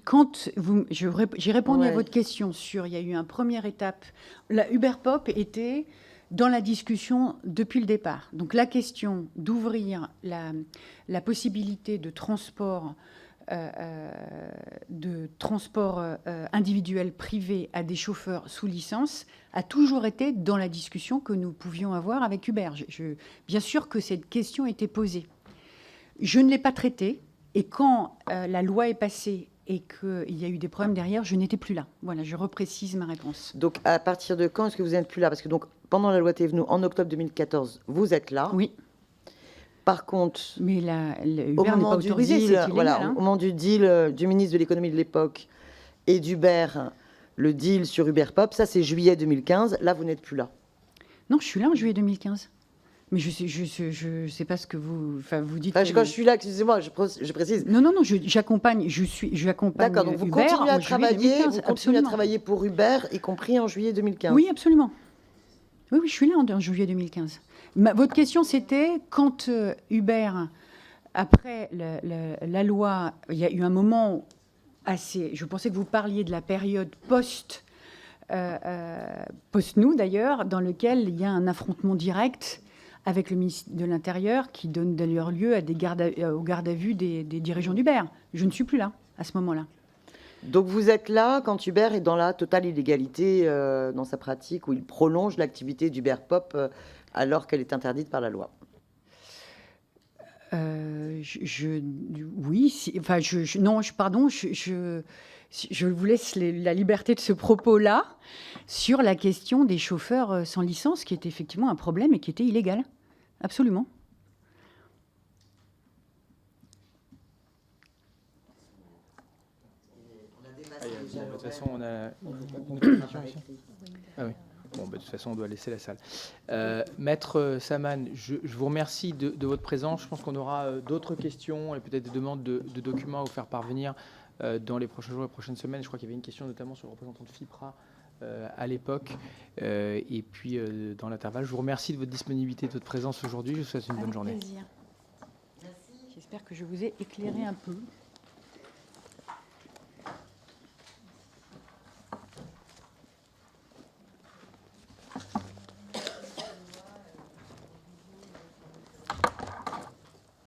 répondu à votre question sur... Il y a eu une première étape. La Uber Pop était dans la discussion depuis le départ. Donc la question d'ouvrir la possibilité de transport individuel privé à des chauffeurs sous licence a toujours été dans la discussion que nous pouvions avoir avec Uber. Bien sûr que cette question était posée. Je ne l'ai pas traitée. Et quand la loi est passée et qu'il y a eu des problèmes derrière, je n'étais plus là. Voilà, je reprécise ma réponse. Donc, à partir de quand est-ce que vous n'êtes plus là? Parce que donc, pendant la loi Thévenoud, en octobre 2014, vous êtes là. Oui. Par contre, Mais au Uber n'est pas moment du autorisé, deal, c'est illégal. voilà, Hein. au moment du deal du ministre de l'économie de l'époque et d'Uber, le deal sur Uber Pop, ça c'est juillet 2015. Là, vous n'êtes plus là. Non, je suis là en juillet 2015. Mais je sais pas ce que vous, enfin, vous dites. Enfin, quand je suis là, excusez-moi, je précise. Non, j'accompagne. J'accompagne. D'accord, donc vous Uber continuez en à juillet travailler, 2015, vous continuez à absolument. travailler pour Uber, y compris en juillet 2015. Oui, absolument. Oui, je suis là en juillet 2015. Votre question, c'était quand Uber, après la loi, il y a eu un moment assez. Je pensais que vous parliez de la période post-nous d'ailleurs, dans lequel il y a un affrontement direct avec le ministre de l'Intérieur qui donne d'ailleurs lieu à aux gardes à vue des dirigeants d'Uber. Je ne suis plus là à ce moment-là. Donc vous êtes là quand Uber est dans la totale illégalité dans sa pratique, où il prolonge l'activité d'Uber Pop alors qu'elle est interdite par la loi. Oui, enfin, pardon, je vous laisse la liberté de ce propos-là sur la question des chauffeurs sans licence, qui est effectivement un problème et qui était illégal. Absolument. De toute façon, on a une autre question aussi. Ah oui. Bon, de toute façon, on doit laisser la salle. Maître Saman, je vous remercie de votre présence. Je pense qu'on aura d'autres questions et peut-être des demandes de documents à vous faire parvenir dans les prochains jours et les prochaines semaines. Je crois qu'il y avait une question notamment sur le représentant de FIPRA à l'époque. Et puis, dans l'intervalle, je vous remercie de votre disponibilité et de votre présence aujourd'hui. Je vous souhaite une bonne journée. Avec plaisir. J'espère que je vous ai éclairé un peu.